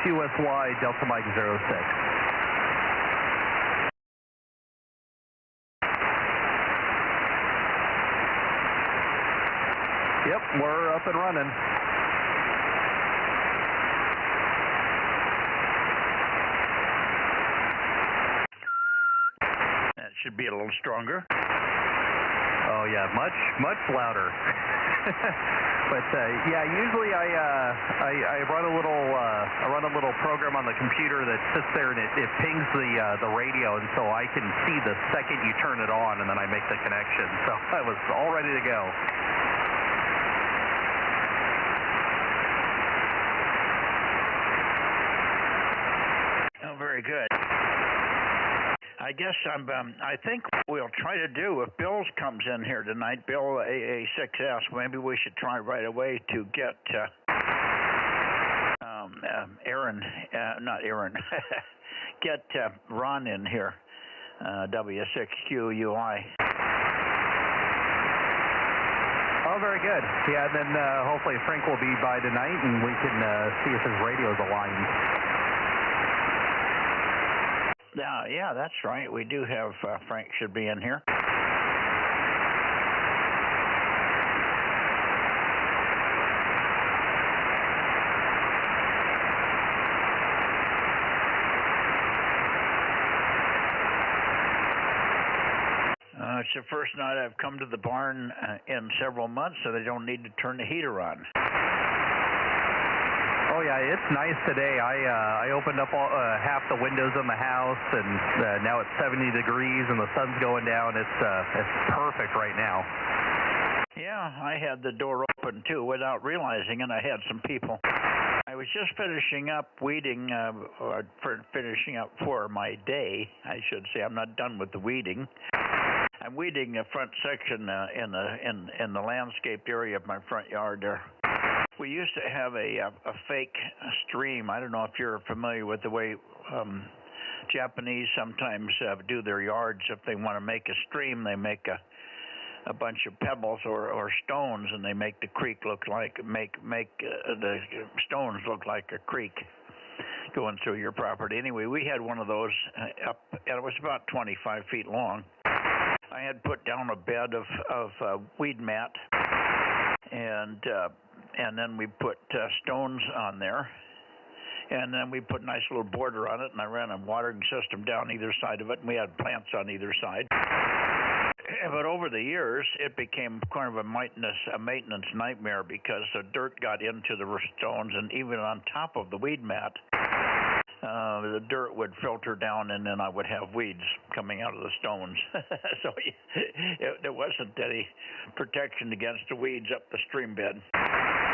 6USY, Delta Mike 06. Yep, we're up and running. That should be a little stronger. Oh yeah, much louder. But yeah, usually I run a little program on the computer that sits there and it pings the radio, and so I can see the second you turn it on, and then I make the connection. So I was all ready to go. Oh, very good. I guess I think we'll try to do, if Bill comes in here tonight, Bill AA6S, maybe we should try right away to get get Ron in here, W6QUI. Oh, very good. Yeah, and then hopefully Frank will be by tonight, and we can see if his radio is aligned. Yeah, that's right. We do have Frank should be in here. It's the first night I've come to the barn in several months, so they don't need to turn the heater on. Oh yeah, it's nice today. I opened up half the windows in the house, and now it's 70 degrees and the sun's going down. It's perfect right now. Yeah, I had the door open too without realizing it. I had some people. I was just finishing up weeding, finishing up for my day, I should say. I'm not done with the weeding. I'm weeding the front section in the landscaped area of my front yard there. We used to have a fake stream. I don't know if you're familiar with the way Japanese sometimes do their yards. If they want to make a stream, they make a bunch of pebbles or stones, and they make the creek look like the stones look like a creek going through your property. Anyway, we had one of those up, and it was about 25 feet long. I had put down a bed of weed mat, and then we put stones on there, and then we put a nice little border on it, and I ran a watering system down either side of it, and we had plants on either side. But over the years, it became kind of a maintenance nightmare because the dirt got into the stones, and even on top of the weed mat, the dirt would filter down, and then I would have weeds coming out of the stones. So there wasn't any protection against the weeds up the stream bed.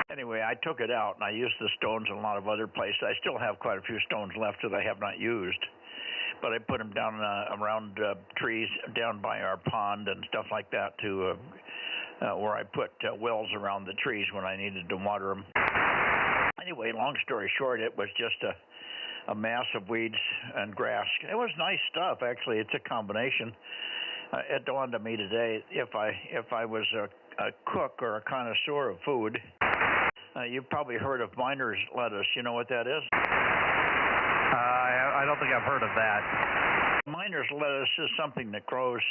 Anyway, I took it out, and I used the stones in a lot of other places. I still have quite a few stones left that I have not used. But I put them down around trees down by our pond and stuff like that to where I put wells around the trees when I needed to water them. Anyway, long story short, it was just a mass of weeds and grass. It was nice stuff, actually. It's a combination. It dawned on me today, if I was a cook or a connoisseur of food, you've probably heard of miner's lettuce. You know what that is? I don't think I've heard of that. Miner's lettuce is something that grows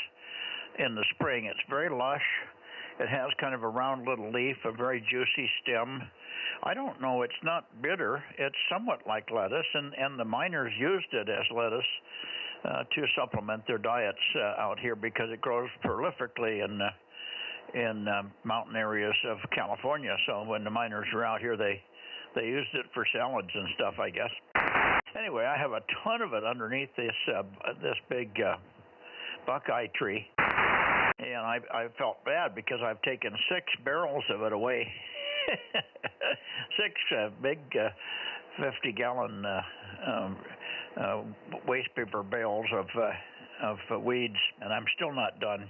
in the spring. It's very lush. It has kind of a round little leaf, a very juicy stem. I don't know, it's not bitter. It's somewhat like lettuce, and the miners used it as lettuce to supplement their diets out here because it grows prolifically in mountain areas of California. So when the miners were out here, they used it for salads and stuff, I guess. Anyway, I have a ton of it underneath this big buckeye tree, and I felt bad because I've taken 6 barrels of it away. 6 big 50-gallon waste paper bales of weeds, and I'm still not done.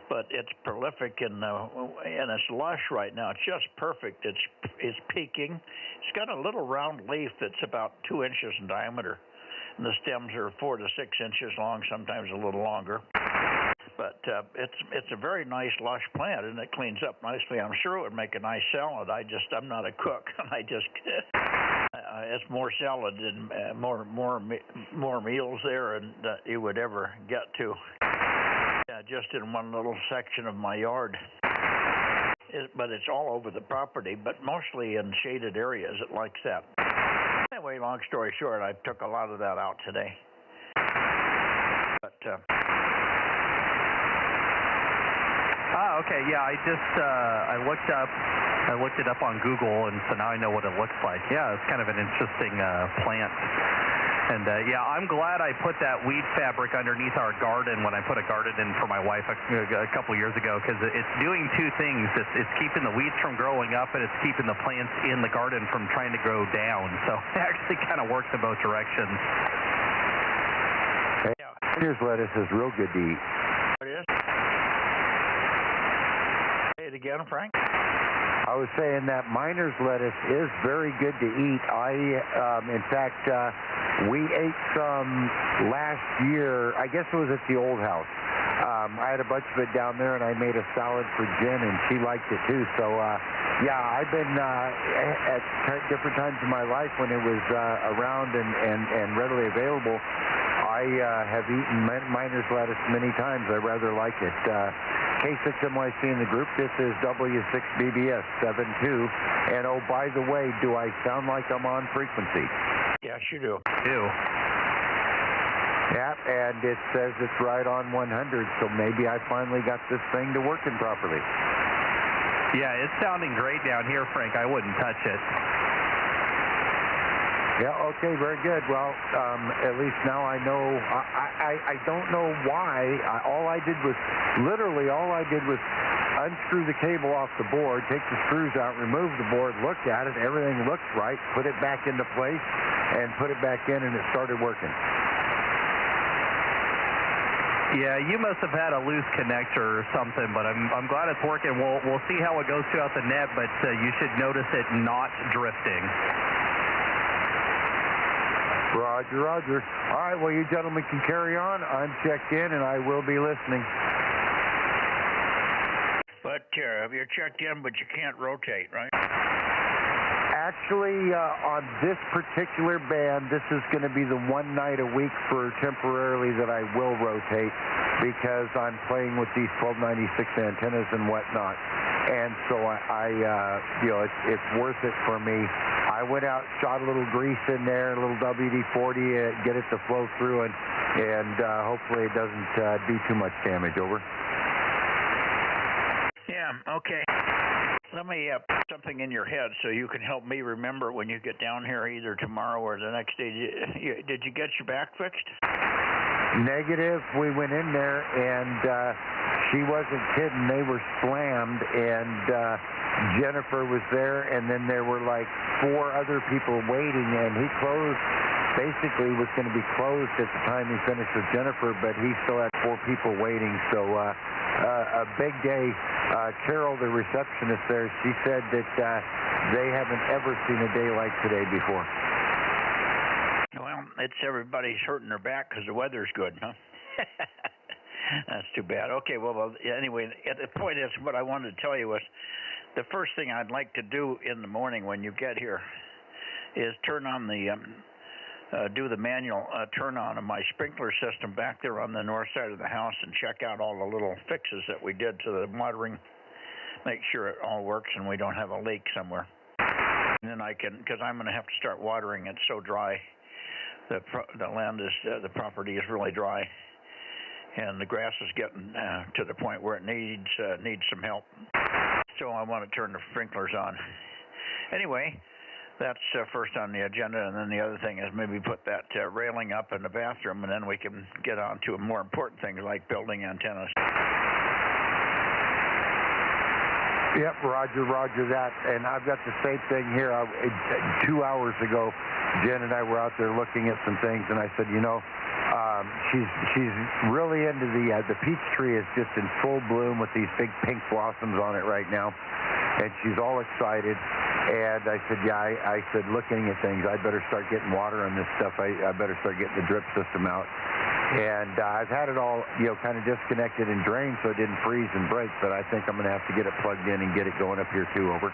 But it's prolific and it's lush right now. It's just perfect. It's peaking. It's got a little round leaf that's about 2 inches in diameter, and the stems are 4 to 6 inches long, sometimes a little longer. But it's a very nice lush plant, and it cleans up nicely. I'm sure it would make a nice salad. I'm not a cook. I it's more salad and more meals there and that you would ever get to. Yeah, just in one little section of my yard. But it's all over the property, but mostly in shaded areas. It likes that. Anyway, long story short, I took a lot of that out today. But okay. Yeah, I looked it up on Google, and so now I know what it looks like. Yeah, it's kind of an interesting plant. And yeah, I'm glad I put that weed fabric underneath our garden when I put a garden in for my wife a couple years ago, because it's doing two things. It's keeping the weeds from growing up, and it's keeping the plants in the garden from trying to grow down. So it actually kind of works in both directions. Yeah. Here's lettuce is real good to eat. What is? Say it again, Frank. I was saying that miner's lettuce is very good to eat. In fact, we ate some last year. I guess it was at the old house. I had a bunch of it down there, and I made a salad for Jen, and she liked it too. So, yeah, I've been at different times in my life when it was around and readily available. I have eaten miner's lettuce many times. I rather like it. K6MYC in the group. This is W6BBS 72. And oh, by the way, do I sound like I'm on frequency? Yes, you do. Yeah, and it says it's right on 100, so maybe I finally got this thing to working properly. Yeah, it's sounding great down here, Frank. I wouldn't touch it. Yeah, okay, very good. Well, at least now I know. I don't know why. All I did was unscrew the cable off the board, take the screws out, remove the board, look at it, everything looks right, put it back into place, and put it back in, and it started working. Yeah, you must have had a loose connector or something, but I'm glad it's working. We'll see how it goes throughout the net, but you should notice it not drifting. Roger, roger. All right, well, you gentlemen can carry on. I'm checked in, and I will be listening. But you're checked in, but you can't rotate, right? Actually, on this particular band, this is going to be the one night a week for temporarily that I will rotate, because I'm playing with these 1296 antennas and whatnot. And so it's worth it for me. I went out, shot a little grease in there, a little WD-40, get it to flow through, and hopefully it doesn't do too much damage. Over. Yeah, okay. Let me put something in your head so you can help me remember when you get down here either tomorrow or the next day. Did you get your back fixed? Negative. We went in there, and she wasn't kidding. They were slammed, and Jennifer was there, and then there were like 4 other people waiting, and he basically was going to be closed at the time he finished with Jennifer, but he still had 4 people waiting. So a big day. Carol, the receptionist there, she said that they haven't ever seen a day like today before. Well, it's everybody's hurting their back because the weather's good, huh? That's too bad. Okay, well, anyway, the point is, what I wanted to tell you was, the first thing I'd like to do in the morning when you get here is turn on the do the manual turn on of my sprinkler system back there on the north side of the house and check out all the little fixes that we did to the watering, make sure it all works and we don't have a leak somewhere. And then I can, because I'm going to have to start watering. It's so dry. The land is, the property is really dry, and the grass is getting to the point where it needs some help. So I want to turn the sprinklers on. Anyway, that's first on the agenda, and then the other thing is maybe put that railing up in the bathroom, and then we can get on to more important things like building antennas. Yep, roger that. And I've got the same thing here. 2 hours ago, Jen and I were out there looking at some things, and I said, she's really into the peach tree is just in full bloom with these big pink blossoms on it right now, and she's all excited. And I said, I said, looking at things, I better start getting water on this stuff. I better start getting the drip system out. And I've had it all, kind of disconnected and drained so it didn't freeze and break, but I think I'm going to have to get it plugged in and get it going up here too. Over.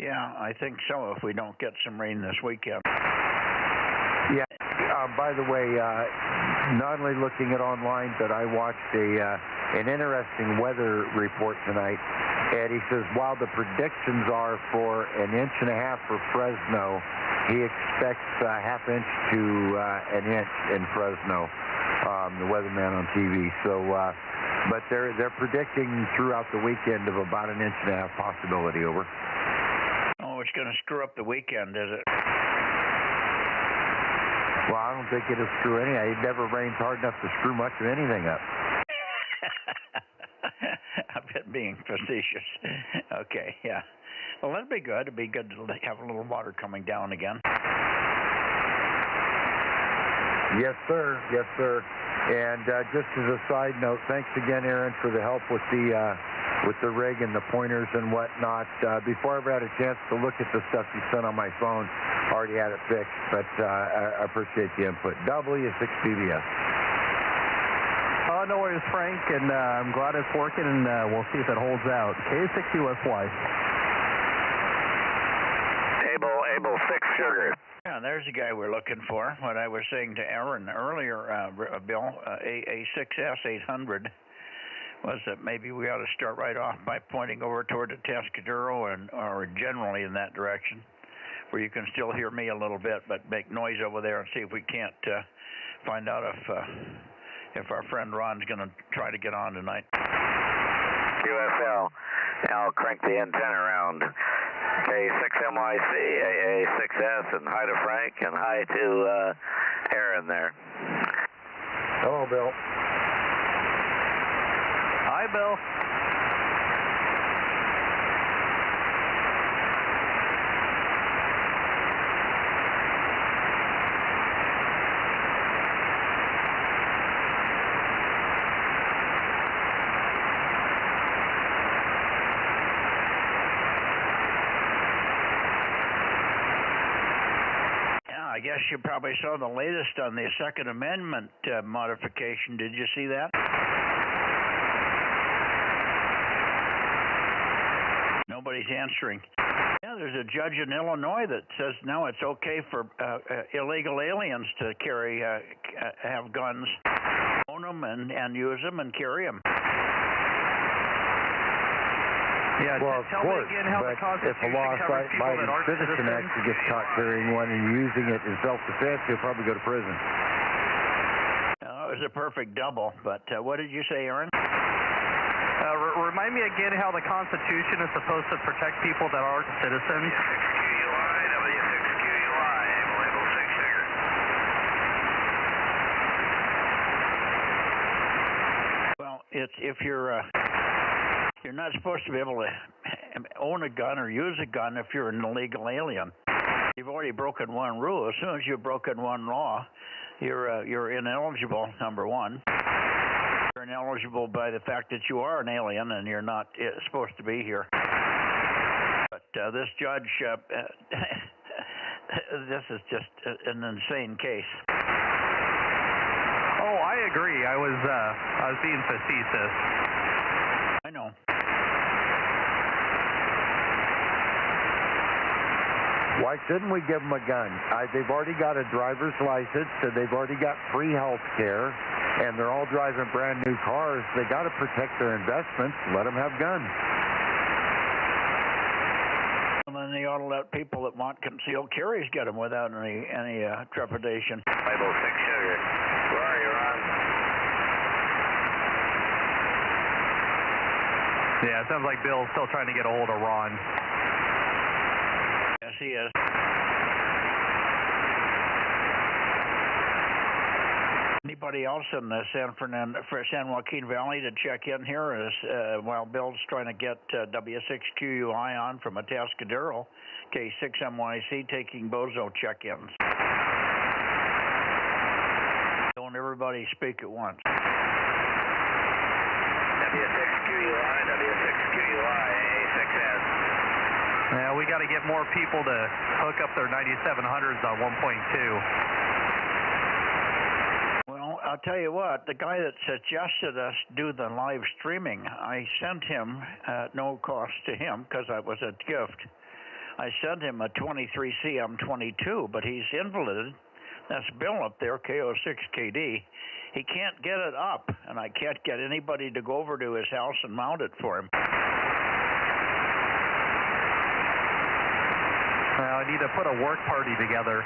Yeah, I think so, if we don't get some rain this weekend. Yeah. By the way, not only looking at online, but I watched an interesting weather report tonight. And he says, while the predictions are for an inch and a half for Fresno, he expects a half inch to an inch in Fresno, the weatherman on TV. So, but they're predicting throughout the weekend of about an inch and a half possibility. Over. Oh, it's going to screw up the weekend, is it? Well, I don't think it'll screw any. It never rains hard enough to screw much of anything up. I've been being facetious. Okay, yeah. Well, that'd be good. It'd be good to have a little water coming down again. Yes, sir. Yes, sir. And just as a side note, thanks again, Aaron, for the help with the rig and the pointers and whatnot. Before I ever had a chance to look at the stuff you sent on my phone, I already had it fixed, but I appreciate the input. W6PBS. No worries, Frank, and I'm glad it's working, and we'll see if it holds out. K6USY. Able 6 sugar. Yeah, there's the guy we're looking for. What I was saying to Aaron earlier, Bill, a 6S 800, was that maybe we ought to start right off by pointing over toward the Atascadero or generally in that direction, where you can still hear me a little bit, but make noise over there and see if we can't find out if our friend Ron's going to try to get on tonight. QSL. I'll crank the antenna around. K6MYC, AA6S, and hi to Frank, and hi to Aaron there. Hello, Bill. Hi, Bill. I guess you probably saw the latest on the Second Amendment modification. Did you see that? Nobody's answering. Yeah, there's a judge in Illinois that says now it's okay for illegal aliens to carry, have guns, own them and use them and carry them. Yeah, well, tell me again how the Constitution if a covers people that aren't citizen citizens. actually gets caught carrying one and using it in self-defense, he'll probably go to prison. It was a perfect double, but what did you say, Aaron? Remind me again how the Constitution is supposed to protect people that aren't citizens. W6QUI, W6QUI, able 6 sugar. Well, it's if you're not supposed to be able to own a gun or use a gun if you're an illegal alien. You've already broken one rule. As soon as you've broken one law, you're ineligible, number one. You're ineligible by the fact that you are an alien and you're not supposed to be here. But this judge, this is just an insane case. Oh, I agree. I was being facetious. I know. Why shouldn't we give them a gun? They've already got a driver's license, so they've already got free health care, and they're all driving brand new cars. They got to protect their investments. Let them have guns. And then they ought to let people that want concealed carries get them without any trepidation. Able 6 sugar. Where are you, Ron? Yeah, it sounds like Bill's still trying to get a hold of Ron. Yes, he is. Anybody else in the San Joaquin Valley to check in here while Bill's trying to get W6QUI on from Atascadero, K6MYC taking Bozo check-ins. Don't everybody speak at once. W6QUI, W6QUI, A6S. Yeah, we got to get more people to hook up their 9700s on 1.2. Well, I'll tell you what, the guy that suggested us do the live streaming, I sent him at no cost to him because it was a gift. I sent him a 23CM22, but he's invalided. That's Bill up there, KO6KD. He can't get it up, and I can't get anybody to go over to his house and mount it for him. Well, I need to put a work party together.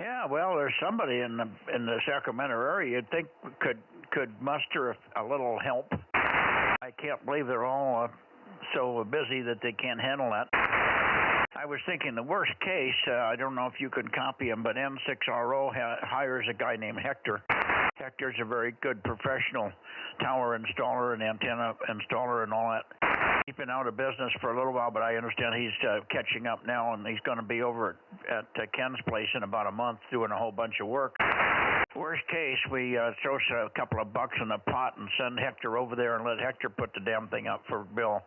Yeah, well, there's somebody in the Sacramento area you'd think could muster a little help. I can't believe they're all so busy that they can't handle that. I was thinking the worst case, I don't know if you can copy him, but N6RO hires a guy named Hector. Hector's a very good professional tower installer and antenna installer and all that. He's been out of business for a little while, but I understand he's catching up now, and he's going to be over at Ken's place in about a month doing a whole bunch of work. Worst case, we throw a couple of bucks in the pot and send Hector over there and let Hector put the damn thing up for Bill.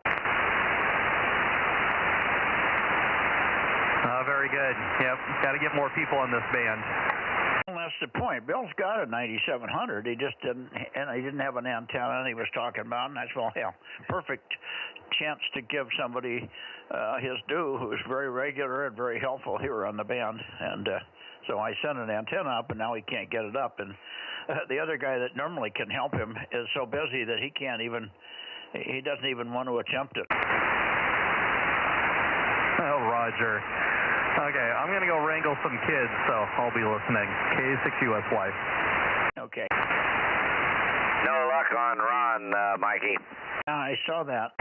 Very good. Yep, got to get more people in this band. Well, that's the point. Bill's got a 9700. He just didn't, and he didn't have an antenna he was talking about, and that's, well, hell, perfect chance to give somebody his due who's very regular and very helpful here on the band. And so I sent an antenna up, and now he can't get it up. And the other guy that normally can help him is so busy that he doesn't even want to attempt it. Oh, Roger. Okay, I'm going to go wrangle some kids, so I'll be listening. K6USY. Okay. No luck on Ron, Mikey. I saw that.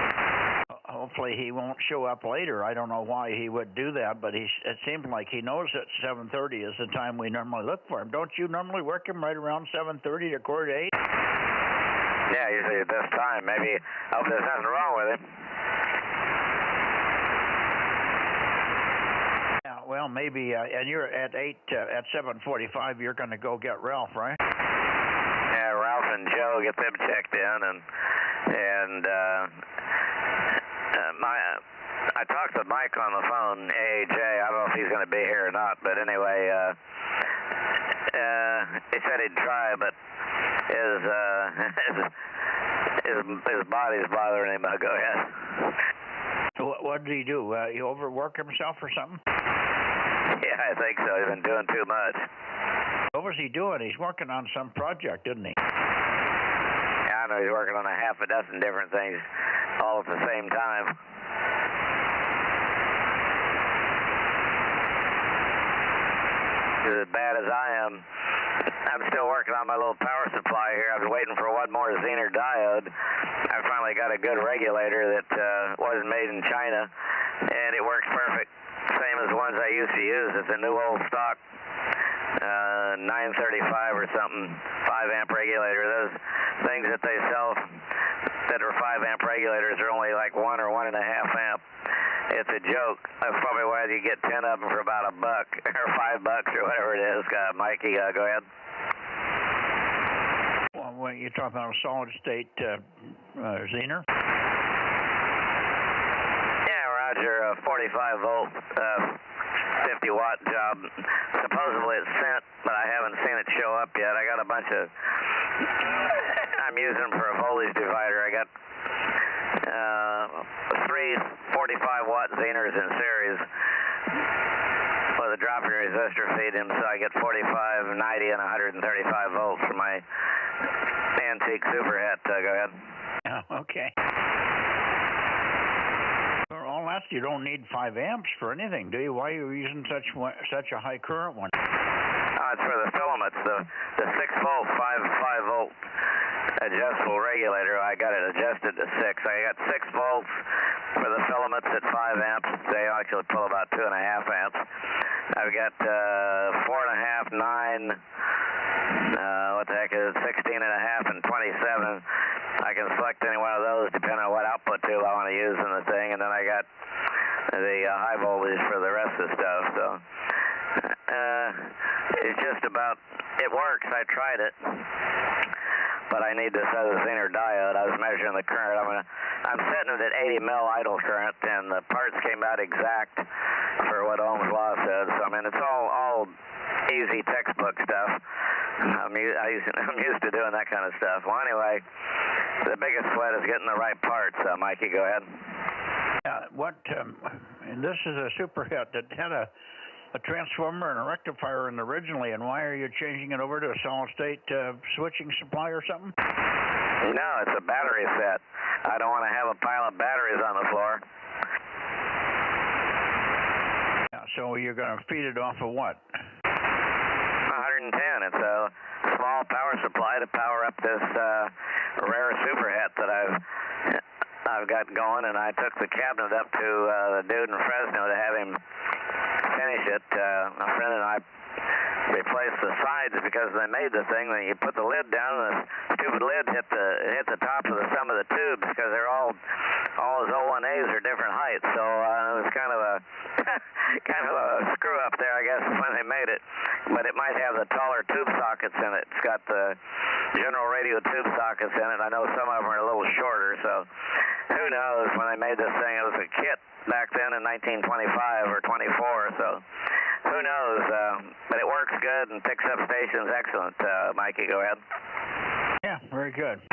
Hopefully he won't show up later. I don't know why he would do that, but it seems like he knows that 7:30 is the time we normally look for him. Don't you normally work him right around 7:30 to 7:45? Yeah, usually at this time. Maybe, I hope there's nothing wrong with him. Well, maybe, and you're at 7:45. You're going to go get Ralph, right? Yeah, Ralph and Joe get them checked in, and I talked to Mike on the phone, AAJ. I don't know if he's going to be here or not, but anyway, he said he'd try, but his body's bothering him. Go ahead. What did he do? He overwork himself or something? Yeah, I think so. He's been doing too much. What was he doing? He's working on some project, isn't he? Yeah, I know he's working on a half a dozen different things all at the same time. As bad as I am, I'm still working on my little power supply here. I was waiting for one more Zener diode. I finally got a good regulator that wasn't made in China, and it works perfect. Same as the ones I used to use. It's a new old stock 935 or something, 5-amp regulator. Those things that they sell that are 5-amp regulators are only like 1 or 1.5 amp. It's a joke. That's probably why you get 10 of them for about $1 or $5 or whatever it is. Mikey, go ahead. Well, when you're talking about a solid state Zener? Yeah, Roger, a 45 volt, 50 watt job. Supposedly it's sent, but I haven't seen it show up yet. I got a bunch of, I'm using them for a voltage divider. I got 3 45 watt Zeners in series with a dropping resistor feed in, so I get 45, 90, and 135 volts from my antique superhet. Go ahead. Oh, okay. For all that, you don't need 5 amps for anything, do you? Why are you using such a high current one? It's for the filaments, the 6 volt, 5 volt adjustable regulator. I got it adjusted to 6. I got 6 volts for the filaments at 5 amps. They actually pull about 2.5 amps. I've got 4.5, 9, what the heck is it, 16.5 and 27. I can select any one of those depending on what output tube I want to use in the thing, and then I got the high voltage for the rest of the stuff. So it's just about, it works. I tried it, but I need this other Zener diode. I was measuring the current. I'm setting it at 80 mil idle current, and the parts came out exact for what Ohm's law said. So I mean, it's all easy textbook stuff. I'm used to doing that kind of stuff. Well, anyway, the biggest sweat is getting the right parts. Mikey, go ahead. And this is a super hit that had a transformer and a rectifier in originally, and why are you changing it over to a solid-state switching supply or something? No, it's a battery set. I don't want to have a pile of batteries on the floor. Yeah, so you're going to feed it off of what? 110. It's a small power supply to power up this rare super hit that I've got going, and I took the cabinet up to the dude in Fresno to have him finish it. My friend and I replaced the sides because they made the thing when you put the lid down, the stupid lid hit the top of some of the tubes because they're all his O1As are different heights. So it was kind of a screw up there, I guess, when they made it. But it might have the taller tube sockets in it. It's got the general radio tube sockets in it. I know some of them are a little shorter, so who knows when they made this thing. It was a kit back then in 1925 or 24, so who knows. But it works good and picks up stations excellent. Mikey, go ahead. Yeah, very good.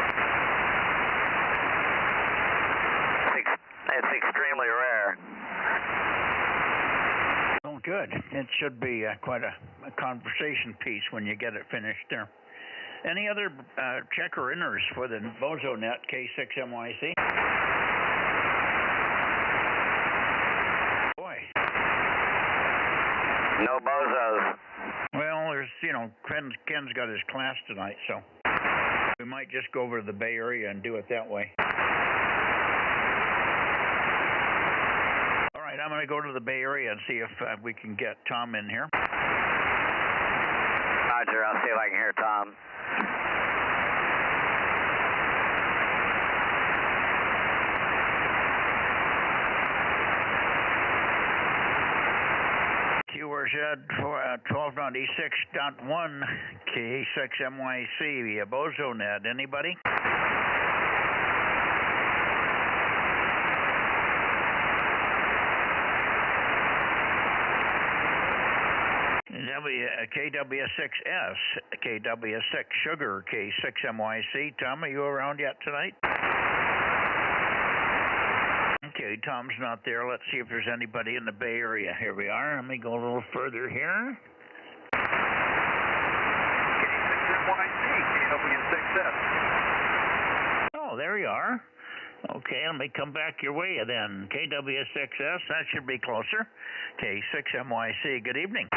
It's extremely rare. Oh, good. It should be quite a conversation piece when you get it finished there. Any other checker inners for the Bozo Net K6MYC? Boy. No Bozos. Well, there's, Ken's got his class tonight, so we might just go over to the Bay Area and do it that way. All right, I'm going to go to the Bay Area and see if we can get Tom in here. Roger, I'll see if I can hear Tom. QRZ 1296.1 K6MYC via Bozo Net. Anybody? KW6S, KW6 Sugar, K6MYC. Tom, are you around yet tonight? Okay, Tom's not there. Let's see if there's anybody in the Bay Area. Here we are. Let me go a little further here. K6MYC, KW6S. Oh, there you are. Okay, let me come back your way then. KW6S, that should be closer. K6MYC, good evening.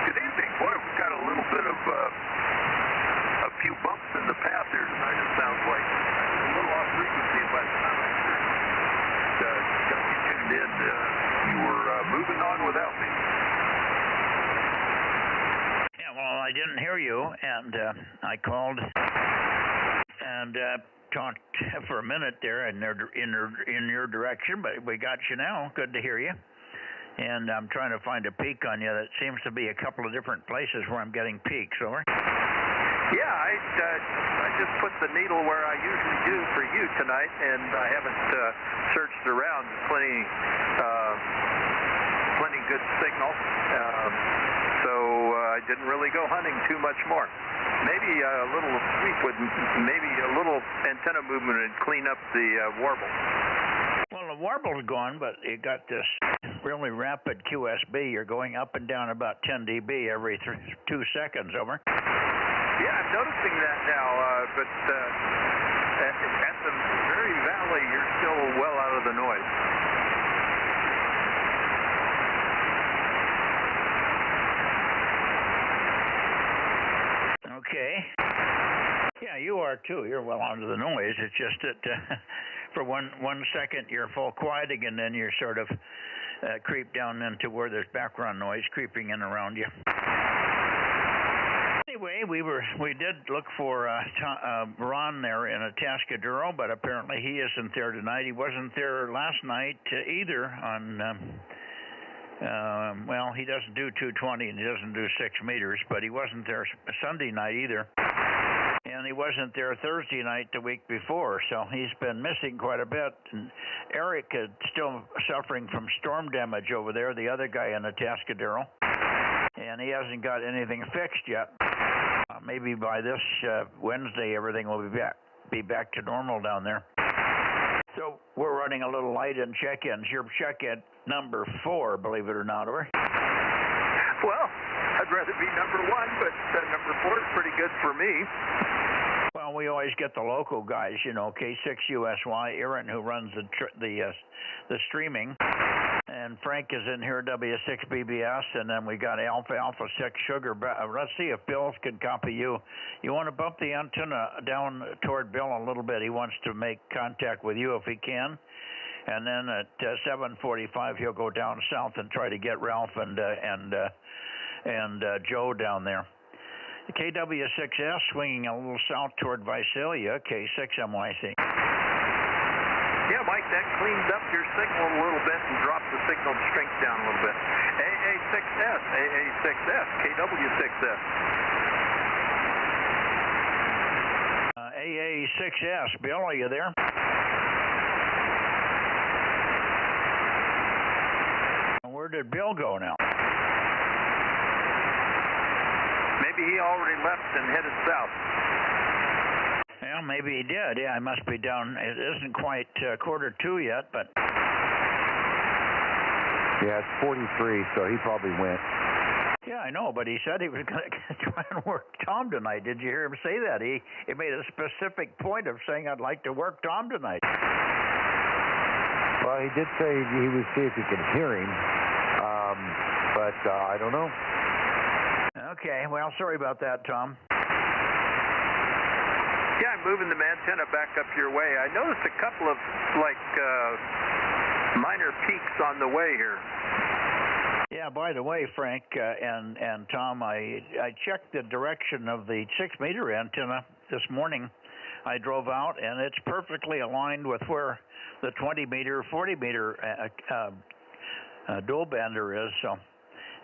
Good evening. Boy, we've got a little bit of a few bumps in the path here tonight, it sounds like. A little off frequency by the time I got you tuned in. You were moving on without me. Yeah, well, I didn't hear you, and I called and talked for a minute there in your direction, but we got you now. Good to hear you. And I'm trying to find a peak on you. That seems to be a couple of different places where I'm getting peaks. Over. Yeah, I just put the needle where I usually do for you tonight, and I haven't searched around. Plenty good signal. So I didn't really go hunting too much more. Maybe a little sweep would, maybe a little antenna movement would clean up the warble. Well, the warble's gone, but you got this really rapid QSB. You're going up and down about 10 dB every 2 seconds. Over. Yeah, I'm noticing that now, but at the very valley, you're still well out of the noise. Okay. Yeah, you are too. You're well out of the noise. It's just that for one second you're full quieting, and then you're sort of creep down into where there's background noise creeping in around you. Anyway, we did look for Ron there in Atascadero, but apparently he isn't there tonight. He wasn't there last night either on well, he doesn't do 220 and he doesn't do 6 meters, but he wasn't there Sunday night either. And he wasn't there Thursday night the week before, so he's been missing quite a bit. And Eric is still suffering from storm damage over there, the other guy in Atascadero. And he hasn't got anything fixed yet. Maybe by this Wednesday everything will be back to normal down there. So we're running a little light in check-ins. You're check-in number 4, believe it or not, over. Well, I'd rather be number 1, but number 4 is pretty good for me. Well, we always get the local guys, you know, K6USY, Aaron, who runs the streaming, and Frank is in here, W6BBS, and then we got Alpha 6 Sugar. Let's see if Bill can copy you. You want to bump the antenna down toward Bill a little bit. He wants to make contact with you if he can. And then at 7:45, he'll go down south and try to get Ralph and Joe down there. KW6S swinging a little south toward Visalia, K6MYC. Yeah, Mike, that cleans up your signal a little bit and drops the signal strength down a little bit. AA6S, AA6S, KW6S. AA6S, Bill, are you there? Where did Bill go now? Maybe he already left and headed south. Yeah, maybe he did. Yeah, I must be down. It isn't quite 1:45 yet, but... Yeah, it's 43, so he probably went. Yeah, I know, but he said he was going to try and work Tom tonight. Did you hear him say that? He made a specific point of saying, I'd like to work Tom tonight. Well, he did say he would see if he could hear him, but I don't know. Okay, well, sorry about that, Tom. Yeah, I'm moving the antenna back up your way. I noticed a couple of, minor peaks on the way here. Yeah, by the way, Frank and Tom, I checked the direction of the 6-meter antenna this morning. I drove out, and it's perfectly aligned with where the 20-meter, 40-meter dual bander is, so...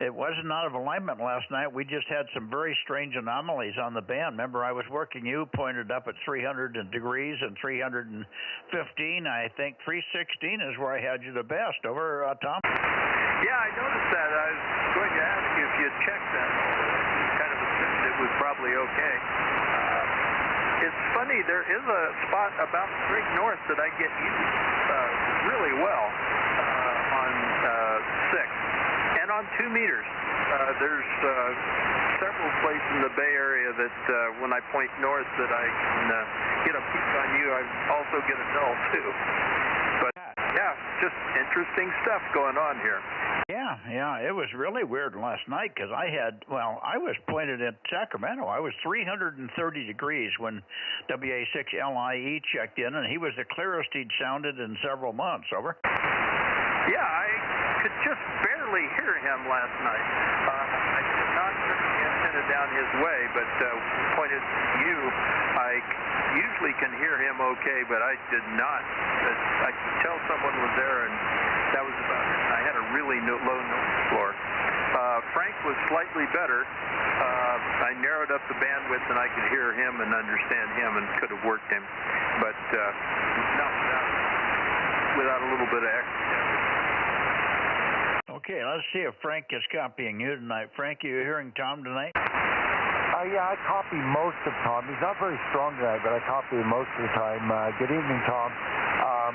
It wasn't out of alignment last night. We just had some very strange anomalies on the band. Remember, I was working you, pointed up at 300 degrees and 315. I think 316 is where I had you the best. Over, Tom? Yeah, I noticed that. I was going to ask you if you had checked that. Kind of assumed it was probably okay. It's funny, there is a spot about straight north that I get used really well on 6. And on 2 meters, there's several places in the Bay Area that when I point north that I can get a peek on you. I also get a null too. But yeah, just interesting stuff going on here. Yeah, it was really weird last night because I was pointed at Sacramento. I was 330 degrees when WA6LIE checked in, and he was the clearest he'd sounded in several months. Over. Yeah, I could just barely hear him last night. I did not turn the antenna down his way, but pointed to you. I usually can hear him okay, but I did not. I could tell someone was there, and that was about it. I had a really low noise floor. Frank was slightly better. I narrowed up the bandwidth, and I could hear him and understand him and could have worked him, but not without a little bit of extra. Okay, let's see if Frank is copying you tonight. Frank, are you hearing Tom tonight? Yeah, I copy most of Tom. He's not very strong tonight, but I copy him most of the time. Good evening, Tom.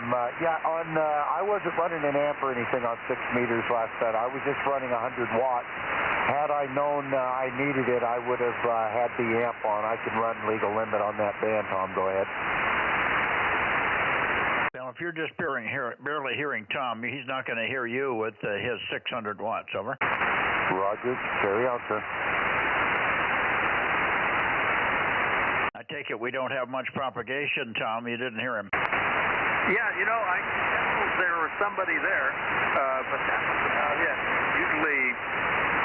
I wasn't running an amp or anything on 6 meters last set. I was just running 100 watts. Had I known I needed it, I would have had the amp on. I can run legal limit on that band, Tom. Go ahead. Well, if you're just barely hearing Tom, he's not going to hear you with his 600 watts. Over. Roger. Carry on, sir. I take it we don't have much propagation, Tom. You didn't hear him. Yeah, you know, I could tell there was somebody there, but that was about it. Usually,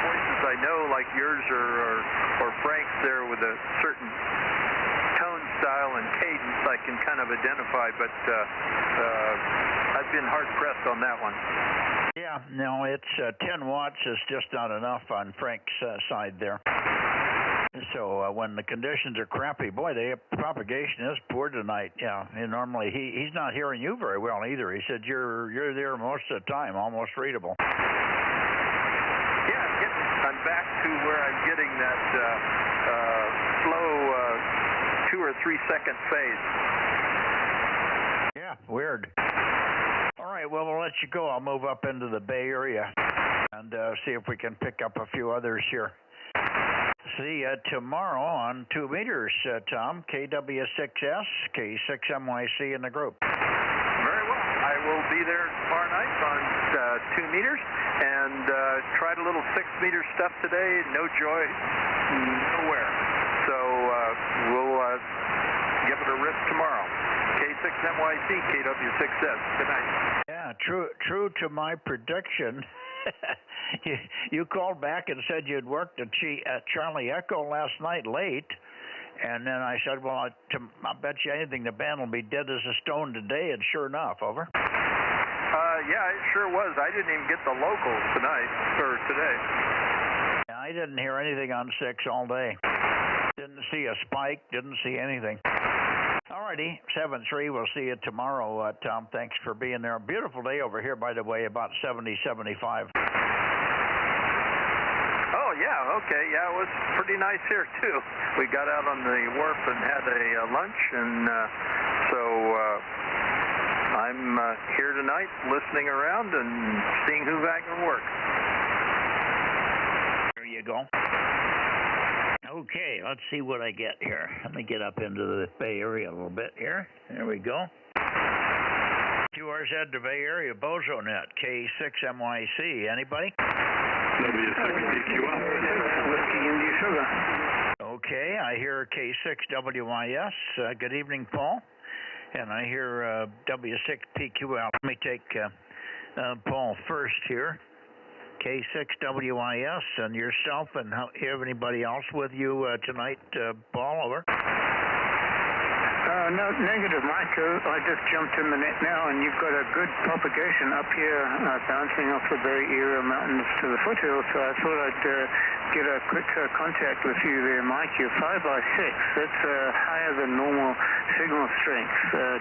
voices I know, like yours or Frank's there with a certain tone style and cadence, I can kind of identify, but I've been hard-pressed on that one. Yeah, no, it's 10 watts is just not enough on Frank's side there. So when the conditions are crappy, boy, the propagation is poor tonight. Yeah, and normally he's not hearing you very well either. He said you're there most of the time, almost readable. Yeah, I'm back to where I'm getting that slow 2 or 3 second phase. Yeah, weird. right, well, we'll let you go. I'll move up into the Bay Area and see if we can pick up a few others here. See you tomorrow on 2 meters, Tom. KW6S, K6MYC in the group. Very well. I will be there tomorrow night on 2 meters and tried a little 6 meter stuff today. No joy, nowhere. So we'll give it a rip tomorrow. K6MYC, KW6S. Good night. Yeah, true to my prediction. You called back and said you'd worked at Charlie Echo last night late, and then I said, well, I bet you anything the band will be dead as a stone today, and sure enough, over. Yeah, it sure was. I didn't even get the locals tonight, or today. Yeah, I didn't hear anything on 6 all day. Didn't see a spike, didn't see anything. Alrighty, 7-3, we'll see you tomorrow, Tom. Thanks for being there. Beautiful day over here, by the way, about 70, 75. Oh, yeah, okay. Yeah, it was pretty nice here, too. We got out on the wharf and had a lunch, and so I'm here tonight listening around and seeing who's back at work. There you go. Okay, let's see what I get here. Let me get up into the Bay Area a little bit here. There we go. QRZ to Bay Area, Bozo Net, K6MYC. Anybody? W6PQL, Whiskey India Sugar. Okay, I hear K6WYS. Good evening, Paul. And I hear W6PQL. Let me take Paul first here. K6WIS, and yourself, and you have anybody else with you tonight, Paul, over? No, negative, Mike. I just jumped in the net now, and you've got a good propagation up here, bouncing off the Bay Area mountains to the foothills, so I thought I'd get a quick contact with you there, Mike. You're 5x6. That's higher than normal signal strength.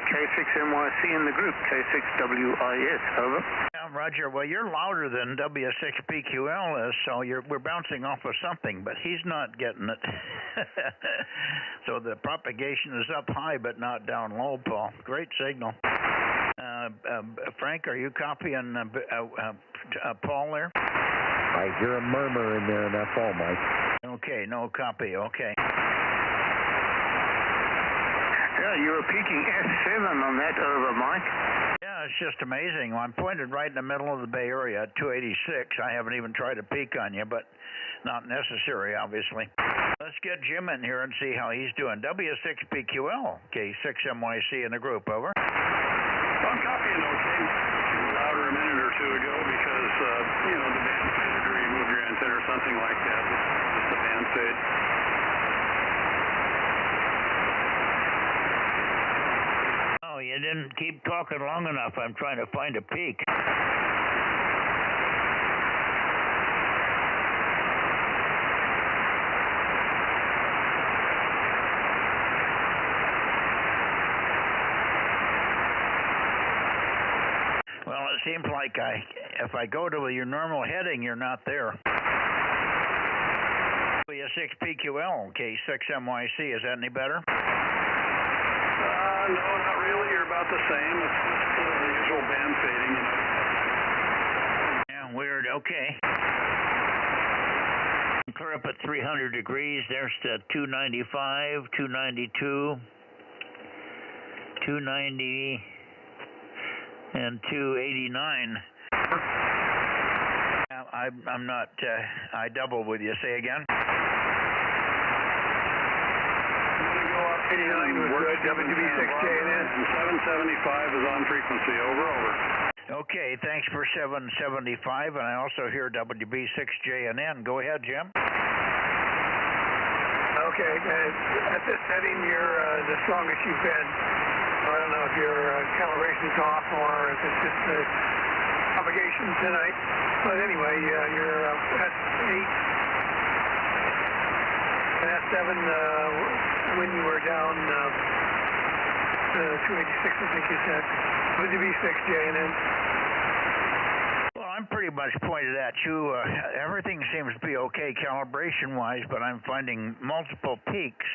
K6MYC in the group, K6WIS, over. Yeah, Roger. Well, you're louder than W6PQL is, so we're bouncing off of something, but he's not getting it. So the propagation is up high, but not down low, Paul. Great signal. Frank, are you copying Paul there? I hear a murmur in there, and that's all, Mike. Okay, no copy. Okay. Yeah, you were peaking S7 on that over, Mike. Yeah, it's just amazing. Well, I'm pointed right in the middle of the Bay Area at 286. I haven't even tried to peak on you, but not necessary, obviously. Let's get Jim in here and see how he's doing. W6PQL, K6MYC in the group, over. I'm copying okay. Louder a minute or two ago because, the band faded or you move your antenna or something like that. Just the band fade. Oh, you didn't keep talking long enough. I'm trying to find a peak. Well, it seems like if I go to your normal heading, you're not there. W6PQL, K6MYC, is that any better? No, not really. You're about the same. It's the usual band fading, Yeah, weird. Okay. Clear up at 300 degrees. There's the 295, 292, 290, and 289. I'm not, I double with you. Say again? WB6J and 775 is on frequency. Over. Okay, thanks for 775, and I also hear WB6JNN. Go ahead, Jim. Okay, at this setting, you're the strongest you've been. I don't know if your calibration's off or if it's just the propagation tonight. But anyway, you're S8 and S7 when you were down 286, I think you said. WB6JNN. Well, I'm pretty much pointed at you. Everything seems to be okay calibration-wise, but I'm finding multiple peaks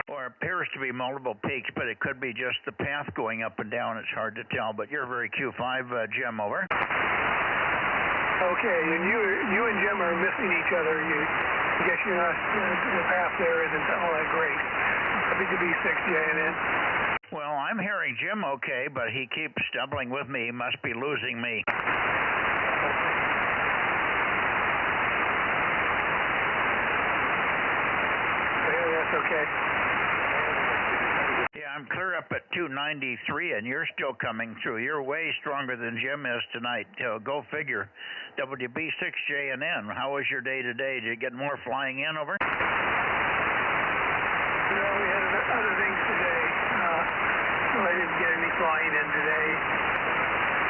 or appears to be multiple peaks, but it could be just the path going up and down. It's hard to tell, but you're very Q5, Jim, over. Okay, and you and Jim are missing each other. I guess you're not, the path there isn't all that great. WB6JNN. Well, I'm hearing Jim okay, but he keeps stumbling with me. He must be losing me. That's okay. Yeah, I'm clear up at 293, and you're still coming through. You're way stronger than Jim is tonight. Go figure. WB6JNN, how was your day today? Did you get more flying in over? No, we had other things today. So I didn't get any flying in today.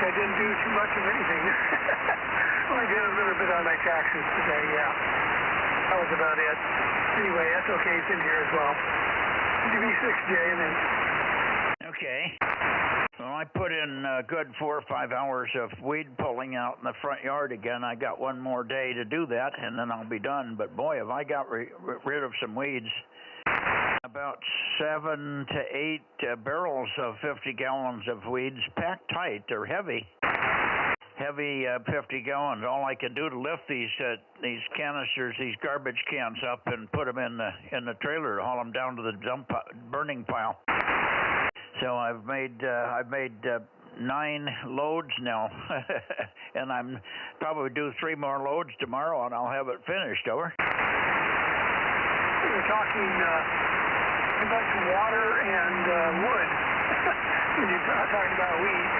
I didn't do too much of anything. Well, I did a little bit on my taxes today, yeah. That was about it. Anyway, that's okay. It's in here as well. WB6JNN. Okay. Well, I put in a good 4 or 5 hours of weed pulling out in the front yard again. I got one more day to do that, and then I'll be done. But boy, have I got rid of some weeds. About 7 to 8 barrels of 50 gallons of weeds, packed tight. They're heavy. Heavy 50 gallons. All I can do to lift these canisters, these garbage cans up and put them in the trailer to haul them down to the burning pile. So I've made 9 loads now, and I'm probably do 3 more loads tomorrow, and I'll have it finished. Over. We're talking about water and wood. When you're talking about weeds,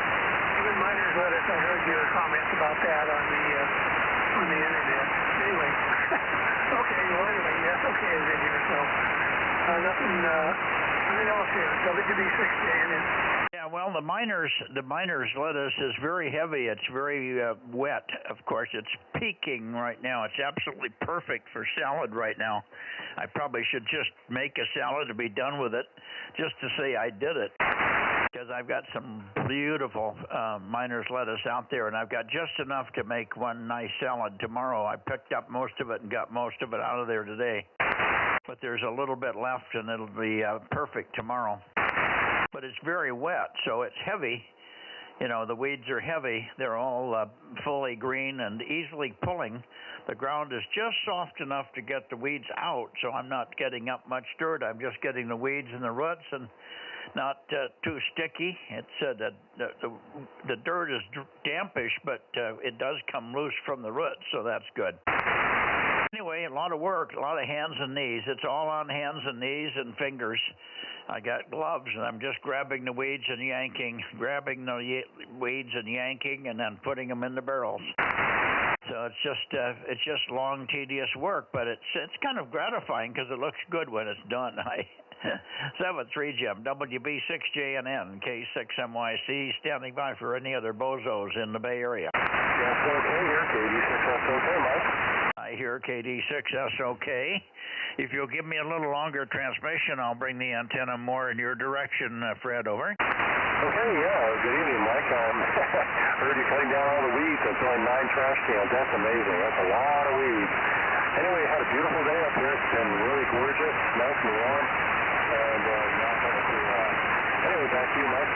even miners lettuce. I heard your comments about that on the internet. Anyway, okay. Well, anyway, yes, okay is in here. So nothing else here. WB6JNN. Yeah, well, the miner's lettuce is very heavy. It's very wet. Of course, it's peaking right now. It's absolutely perfect for salad right now. I probably should just make a salad to be done with it, just to say I did it. Because I've got some beautiful miner's lettuce out there, and I've got just enough to make one nice salad tomorrow. I picked up most of it and got most of it out of there today. But there's a little bit left, and it'll be perfect tomorrow. But it's very wet, so it's heavy. You know, the weeds are heavy. They're all fully green and easily pulling. The ground is just soft enough to get the weeds out, so I'm not getting up much dirt. I'm just getting the weeds and the roots, and not too sticky. It's the dirt is dampish, but it does come loose from the roots, so that's good. Anyway, a lot of work, a lot of hands and knees. It's all on hands and knees and fingers. I got gloves, and I'm just grabbing the weeds and yanking, grabbing the weeds and yanking, and then putting them in the barrels. So it's just long, tedious work, but it's kind of gratifying because it looks good when it's done. 7-3 Jim, WB6JNN, K6MYC, standing by for any other bozos in the Bay Area. Yes, okay here, KD6SOK, Mike. I hear KD6SOK. If you'll give me a little longer transmission, I'll bring the antenna more in your direction, Fred, over. Okay, yeah, good evening, Mike. Heard you cutting down all the weeds and throwing 9 trash cans. That's amazing. That's a lot of weeds. Anyway, had a beautiful day up here. It's been really gorgeous, nice and warm. And now going to, anyway, back to you, Mike.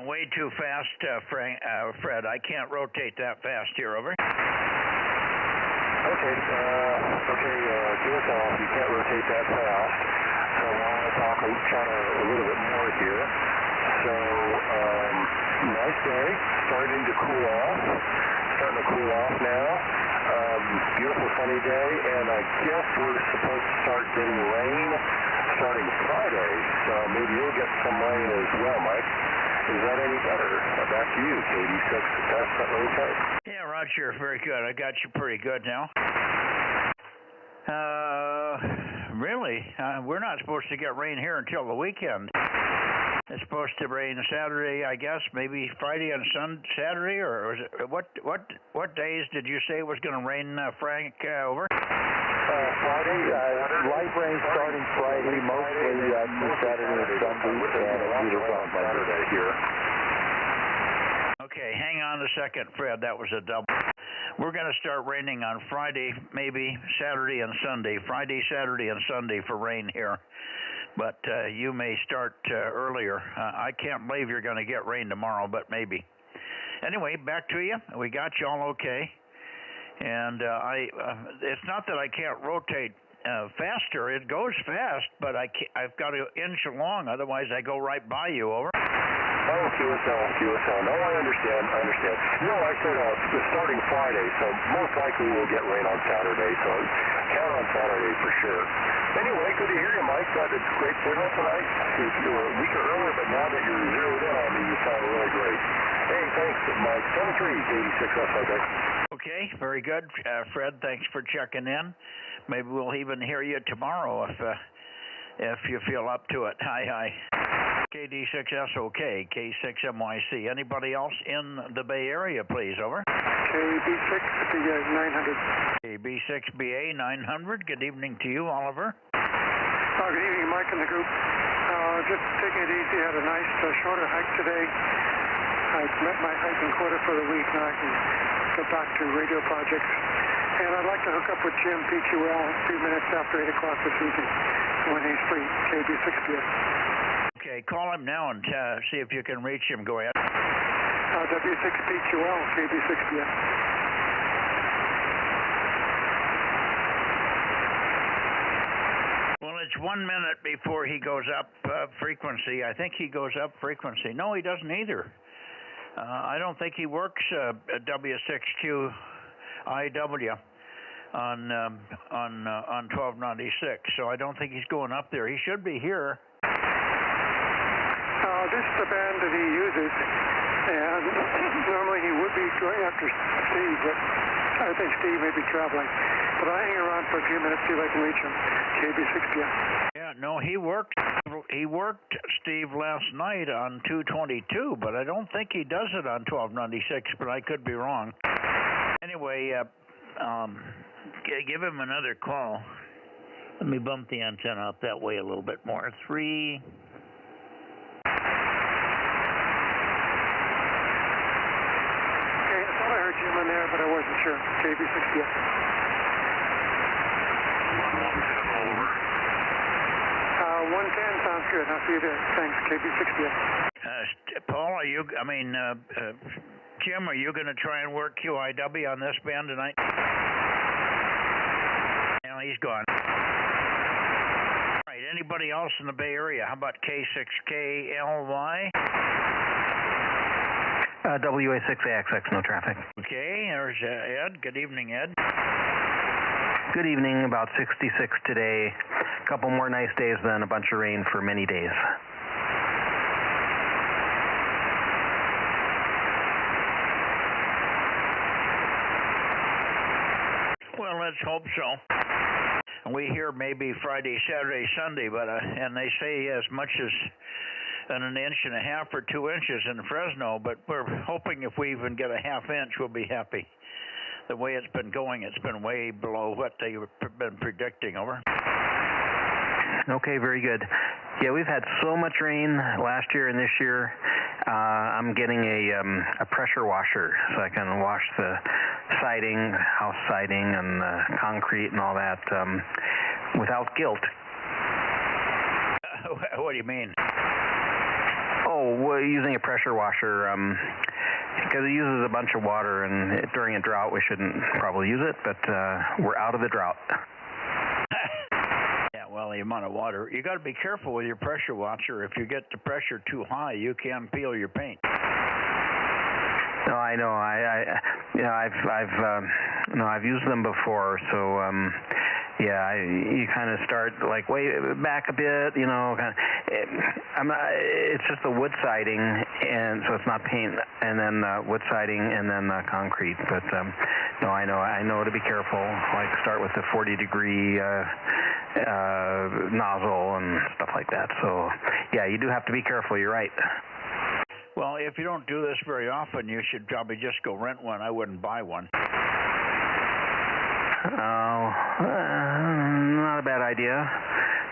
Way too fast, Fred. I can't rotate that fast here, over. Okay, do it off. You can't rotate that fast. So I want to talk a little bit more here. So, nice day, starting to cool off. Starting to cool off now. Beautiful sunny day, and I guess we're supposed to start getting rain starting Friday. So maybe you'll get some rain as well, Mike. Is that any better? Back to you, KD6SOK. Yeah, Roger, very good. I got you pretty good now. Really? We're not supposed to get rain here until the weekend. It's supposed to rain Saturday, I guess, maybe Friday and Saturday, or was it, what days did you say it was going to rain, Frank, over? Friday, light rain starting Friday, mostly Saturday and Sunday, and a little on Saturday here. Okay, hang on a second, Fred. That was a double. We're going to start raining on Friday, maybe Saturday and Sunday. Friday, Saturday, and Sunday for rain here. But you may start earlier. I can't believe you're going to get rain tomorrow, but maybe. Anyway, back to you. We got you all okay. And it's not that I can't rotate faster. It goes fast, but I've got to inch along. Otherwise, I go right by you. Over. Oh, QSL. No, I understand. No, I said starting Friday, so most likely we'll get rain on Saturday, so count on Saturday for sure. Anyway, good to hear you, Mike. Got a great signal tonight. You were weaker earlier, but now that you're zeroed in on me, you sound really great. Hey, thanks, Mike. 10-3, 86 okay. Okay, very good. Fred, thanks for checking in. Maybe we'll even hear you tomorrow if you feel up to it. Hi. KD6SOK, K6MYC. Anybody else in the Bay Area, please? Over. KB6BA 900. KB6BA 900. Good evening to you, Oliver. Good evening, Mike and the group. Just taking it easy. Had a nice shorter hike today. I met my hiking quota for the week. Now I can go back to radio projects. And I'd like to hook up with Jim PQL a few minutes after 8 o'clock this evening when he's free. KB6BA. Okay, call him now and see if you can reach him. Go ahead. W6PQL, KB6BF. Well, it's 1 minute before he goes up frequency. I think he goes up frequency. No, he doesn't either. I don't think he works W6QIW on 1296. So I don't think he's going up there. He should be here. This is the band that he uses, and normally he would be going after Steve, but I think Steve may be traveling. But I'll hang around for a few minutes, see if I can reach him. KB6PM. Yeah, no, he worked Steve last night on 222, but I don't think he does it on 1296, but I could be wrong. Anyway, give him another call. Let me bump the antenna up that way a little bit more. 3... Jim in there, but I wasn't sure. KB6BF. 110 sounds good. I'll see you there. Thanks, KB6BF. Paul, Jim, are you going to try and work QIW on this band tonight? No, he's gone. All right, anybody else in the Bay Area? How about K6KLY? WA6AXX, no traffic. Okay, there's Ed. Good evening, Ed. Good evening, about 66 today. A couple more nice days, then a bunch of rain for many days. Well, let's hope so. We hear maybe Friday, Saturday, Sunday, but and they say as much as an inch and a half or 2 inches in Fresno, but we're hoping if we even get a half inch, we'll be happy. The way it's been going, it's been way below what they've been predicting. Over. Okay, very good. Yeah, we've had so much rain last year and this year. I'm getting a pressure washer so I can wash the siding, house siding, and concrete and all that without guilt. What do you mean? Oh, we're using a pressure washer because it uses a bunch of water, and during a drought we shouldn't probably use it, but we're out of the drought. Yeah, well, the amount of water. You got to be careful with your pressure washer. If you get the pressure too high, you can peel your paint. No, I know. I've used them before, so yeah, you kind of start like way back a bit, you know. It's just the wood siding, and so it's not paint, and then wood siding, and then concrete. But no, I know to be careful. Like start with the 40-degree nozzle and stuff like that. So yeah, you do have to be careful. You're right. Well, if you don't do this very often, you should probably just go rent one. I wouldn't buy one. Oh, not a bad idea.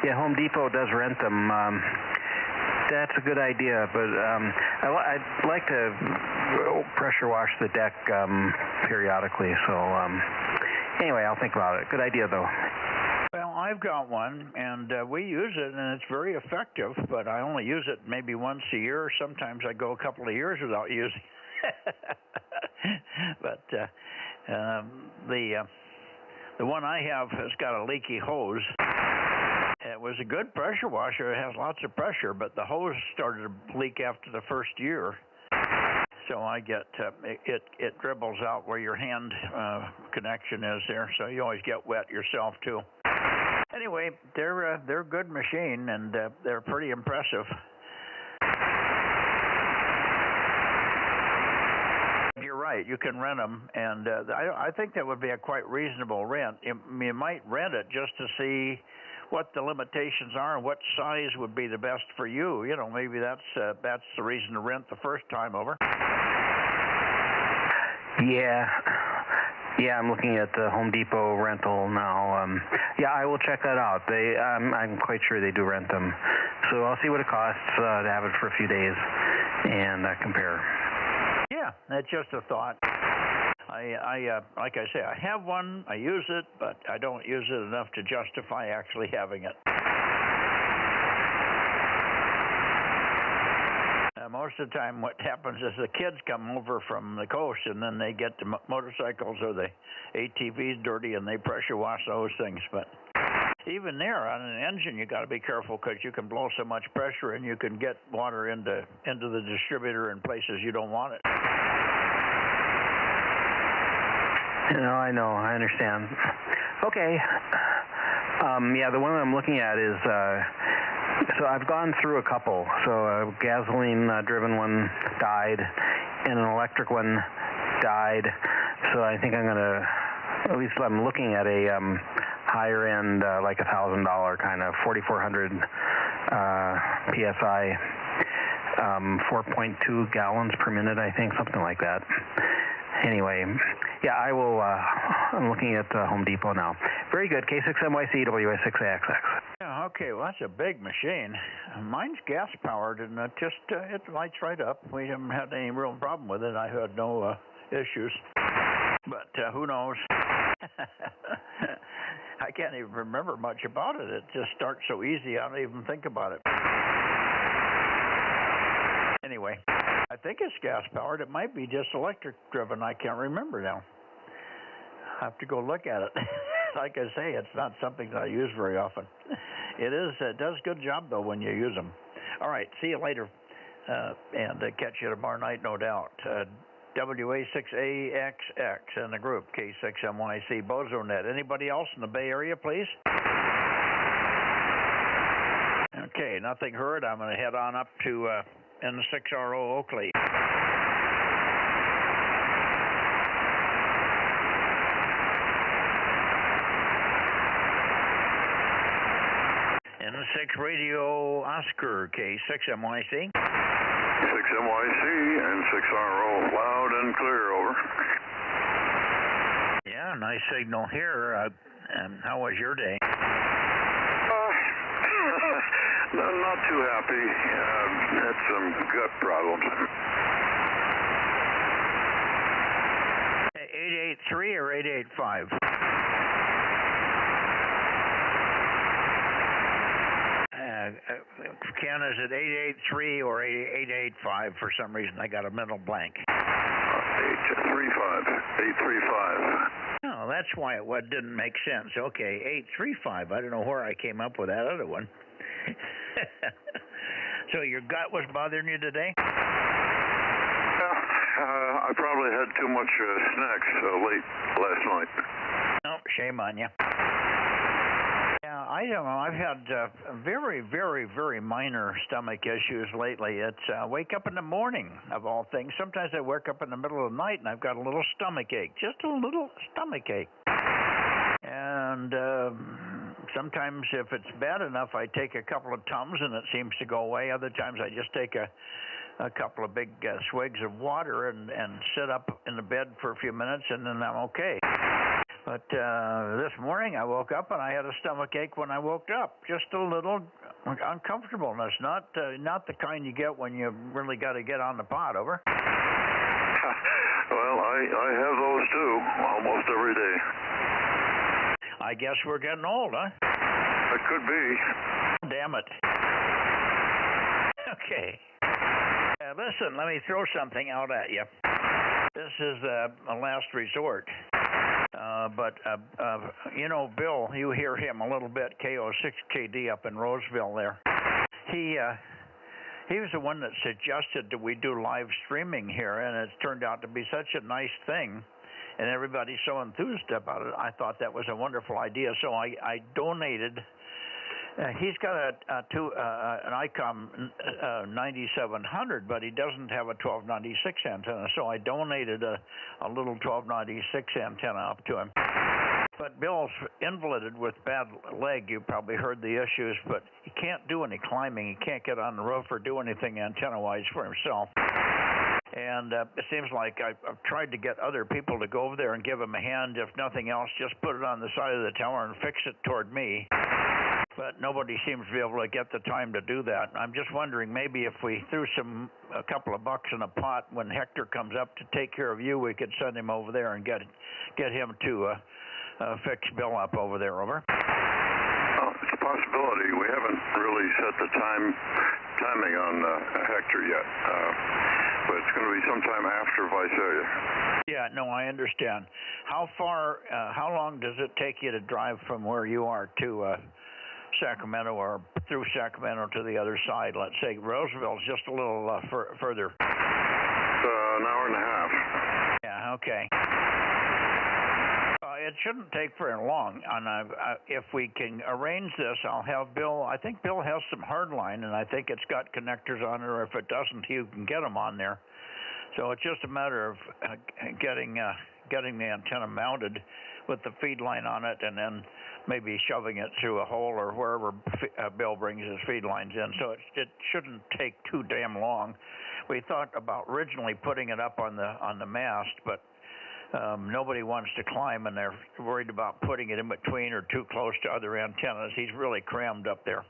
Yeah, Home Depot does rent them. That's a good idea, but I'd like to pressure wash the deck periodically. So anyway, I'll think about it. Good idea, though. Well, I've got one, and we use it, and it's very effective, but I only use it maybe once a year. Sometimes I go a couple of years without using it. But the one I have has got a leaky hose. It was a good pressure washer. It has lots of pressure, but the hose started to leak after the first year. So I get it dribbles out where your hand connection is there, so you always get wet yourself too. Anyway, they're a good machine, and they're pretty impressive. You're right, you can rent them, and I think that would be a quite reasonable rent. You might rent it just to see what the limitations are and what size would be the best for you. You know, maybe that's the reason to rent the first time over. Yeah, I'm looking at the Home Depot rental now. Yeah, I will check that out. I'm quite sure they do rent them. So I'll see what it costs to have it for a few days and compare. Yeah, that's just a thought. Like I say, I have one, I use it, but I don't use it enough to justify actually having it. Most of the time what happens is the kids come over from the coast, and then they get the motorcycles or the ATVs dirty, and they pressure wash those things. But even there, on an engine, you got to be careful, because you can blow so much pressure, and you can get water into the distributor in places you don't want it. I know, I understand. Okay. Yeah, the one I'm looking at is, so I've gone through a couple. So a gasoline-driven one died, and an electric one died. So I think I'm going to, at least I'm looking at a higher-end, like $1,000 kind of 4,400 PSI, 4.2 gallons per minute, I think, something like that. Anyway, yeah, I will, I'm looking at Home Depot now. Very good, K6MYC, WA6AXX. Yeah, okay, well, that's a big machine. Mine's gas-powered, and it lights right up. We haven't had any real problem with it. I had no issues, but who knows? I can't even remember much about it. It just starts so easy, I don't even think about it. Anyway, I think it's gas-powered. It might be just electric-driven. I can't remember now. I have to go look at it. Like I say, it's not something that I use very often. It does a good job, though, when you use them. All right, see you later, and catch you tomorrow night, no doubt. WA6AXX and the group, K6MYC, Bozo Net. Anybody else in the Bay Area, please? Okay, nothing heard. I'm going to head on up to N6RO Oakley. N6 Radio Oscar, K6MYC. 6MYC and 6RO, loud and clear, over. Yeah, nice signal here. How was your day? Not too happy. Had some gut problems. 883 or 885? Ken, is it 883 or 885? For some reason, I got a mental blank. 835. Oh, that's why it didn't make sense. Okay, 835. I don't know where I came up with that other one. So your gut was bothering you today? I probably had too much snacks late last night. Oh, shame on you. Yeah, I don't know. I've had very, very, very minor stomach issues lately. It's wake up in the morning, of all things. Sometimes I wake up in the middle of the night and I've got a little stomach ache, just a little stomach ache. And sometimes if it's bad enough, I take a couple of Tums and it seems to go away. Other times I just take a couple of big swigs of water and sit up in the bed for a few minutes, and then I'm okay. But this morning I woke up and I had a stomach ache when I woke up. Just a little uncomfortableness, not the kind you get when you really got to get on the pot, over. I have those too, almost every day. I guess we're getting old, huh? It could be. Damn it. Okay. Listen, let me throw something out at you. This is a last resort. But you know, Bill, you hear him a little bit, KO6KD up in Roseville there. He was the one that suggested that we do live streaming here, and it's turned out to be such a nice thing, and everybody's so enthused about it. I thought that was a wonderful idea, so I donated. He's got an ICOM 9700, but he doesn't have a 1296 antenna, so I donated a little 1296 antenna up to him. But Bill's invalided with bad leg. You probably heard the issues, but he can't do any climbing. He can't get on the roof or do anything antenna-wise for himself. And it seems like I've tried to get other people to go over there and give him a hand. If nothing else, just put it on the side of the tower and fix it toward me. But nobody seems to be able to get the time to do that. I'm just wondering, maybe if we threw a couple of bucks in a pot when Hector comes up to take care of you, we could send him over there and get him to fix Bill up over there. Over. It's a possibility. We haven't really set the timing on Hector yet, but it's going to be sometime after Visalia. Yeah, no, I understand. How long does it take you to drive from where you are to Sacramento, or through Sacramento to the other side? Let's say Roseville's just a little further. An hour and a half. Yeah, okay. It shouldn't take very long. And if we can arrange this, I'll have Bill. I think Bill has some hardline, and I think it's got connectors on it, or if it doesn't, he can get them on there. So it's just a matter of getting the antenna mounted with the feed line on it, and then maybe shoving it through a hole or wherever Bill brings his feed lines in. So it shouldn't take too damn long. We thought about originally putting it up on the mast, but nobody wants to climb, and they're worried about putting it in between or too close to other antennas. He's really crammed up there.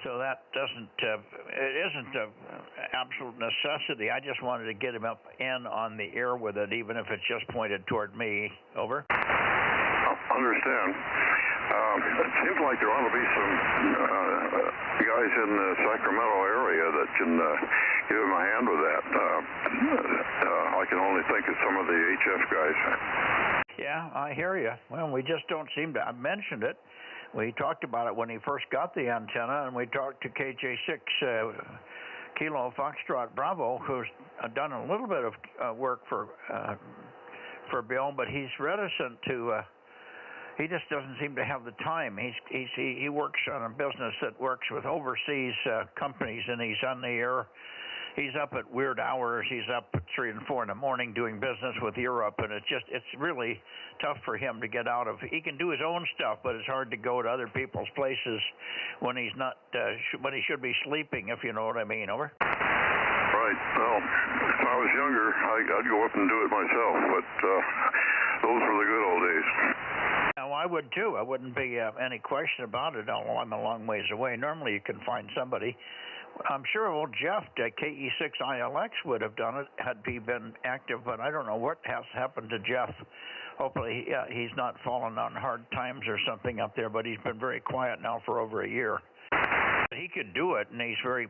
So that it isn't an absolute necessity. I just wanted to get him up and on the air with it, even if it's just pointed toward me. Over. Understand. It seems like there ought to be some guys in the Sacramento area that can give him a hand with that. I can only think of some of the HF guys. Yeah, I hear you. Well, we just don't seem to. I mentioned it. We talked about it when he first got the antenna, and we talked to KJ6 Kilo Foxtrot Bravo, who's done a little bit of work for Bill, but he's reticent to. He just doesn't seem to have the time. He works on a business that works with overseas companies, and he's on the air. He's up at weird hours. He's up at 3 and 4 in the morning doing business with Europe, and it's really tough for him to get out of. He can do his own stuff, but it's hard to go to other people's places when he's not when he should be sleeping, if you know what I mean. Over. Right. Well, if I was younger, I'd go up and do it myself, but those were the good old days. Now, I would too. I wouldn't be any question about it, although I'm a long ways away. Normally, you can find somebody. I'm sure old Jeff at KE6ILX would have done it had he been active, but I don't know what has happened to Jeff. Hopefully, he's not fallen on hard times or something up there, but he's been very quiet now for over a year. He could do it, and he's very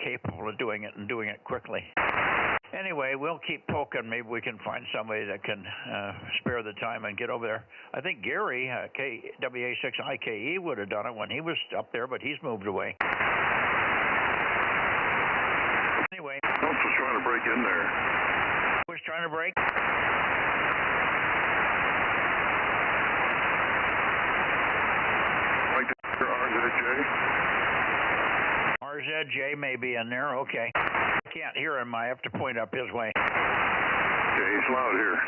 capable of doing it and doing it quickly. Anyway, we'll keep poking. Maybe we can find somebody that can spare the time and get over there. I think Gary, WA6IKE, would have done it when he was up there, but he's moved away. Anyway. Phelps was trying to break in there. Was trying to break? Like the RZJ? RZJ may be in there, okay. I can't hear him. I have to point up his way. Yeah, he's loud here.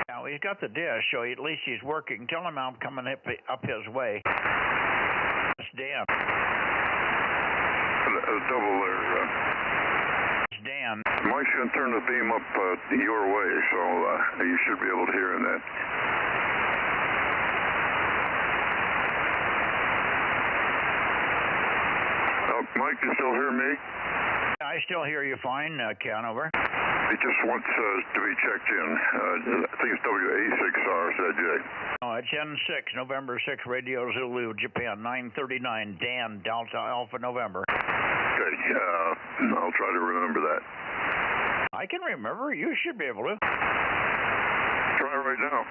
Now, he's got the dish, so at least he's working. Tell him I'm coming up his way. It's Dan. A double there. It's Dan. Mike's going to turn the beam up your way, so you should be able to hear that. Mike, you still hear me? I still hear you fine, Ken, over. He just wants to be checked in. I think it's WA6R, said Jay. Oh, it's N6, November 6, Radio Zulu, Japan, 939, Dan, Delta Alpha November. Okay, I'll try to remember that. I can remember. You should be able to. Try right now.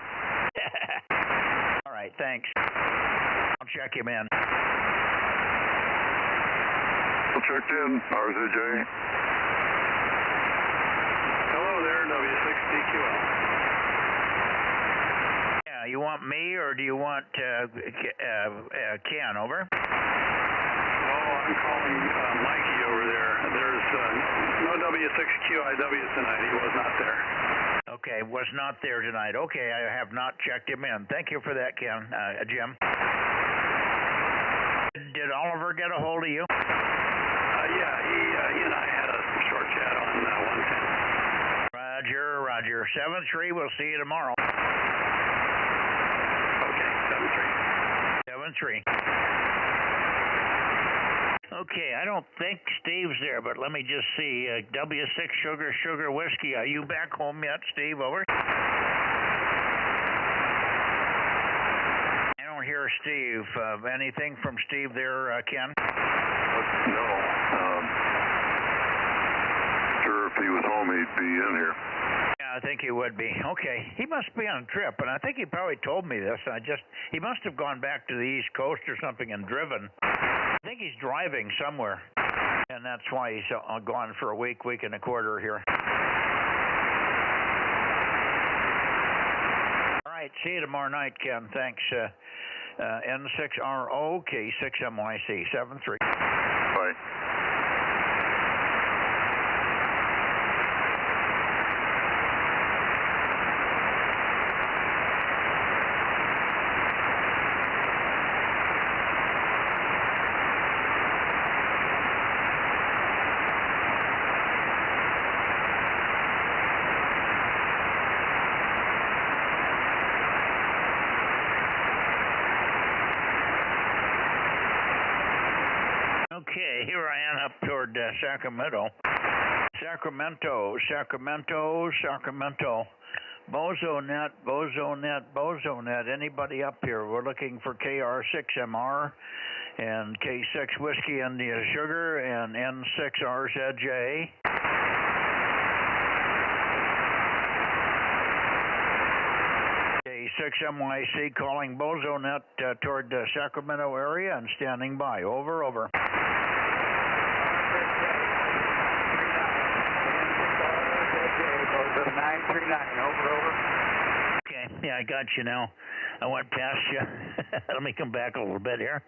All right, thanks. I'll check him in. Well, checked in, RZJ. Hello there, W6DQL. Yeah, you want me or do you want Ken, over? Oh, I'm calling Mikey over there. There's no W6QIW tonight. He was not there. Okay, was not there tonight. Okay, I have not checked him in. Thank you for that, Ken. Jim. Did Oliver get a hold of you? Yeah, he and I had a short chat on 110. Roger. 7-3, we'll see you tomorrow. Okay, 7-3. Okay, I don't think Steve's there, but let me just see. W6 Sugar Whiskey. Are you back home yet, Steve? Over. I don't hear Steve. Anything from Steve there, Ken? No. Sure, if he was home, he'd be in here. Yeah, I think he would be. Okay, he must be on a trip, and I think he probably told me this. He must have gone back to the East Coast or something and driven. I think he's driving somewhere, and that's why he's gone for a week and a quarter here. All right, see you tomorrow night, Ken. Thanks. N6RO K6MYC 7-3. Bye. Okay, here I am up toward Sacramento. Bozo Net. Anybody up here? We're looking for KR6MR and K6 Whiskey India Sugar and N6RZJ. K6MYC calling Bozo Net toward the Sacramento area and standing by. Over. Bozo 939, over. Okay, yeah, I got you now. I went past you. Let me come back a little bit here.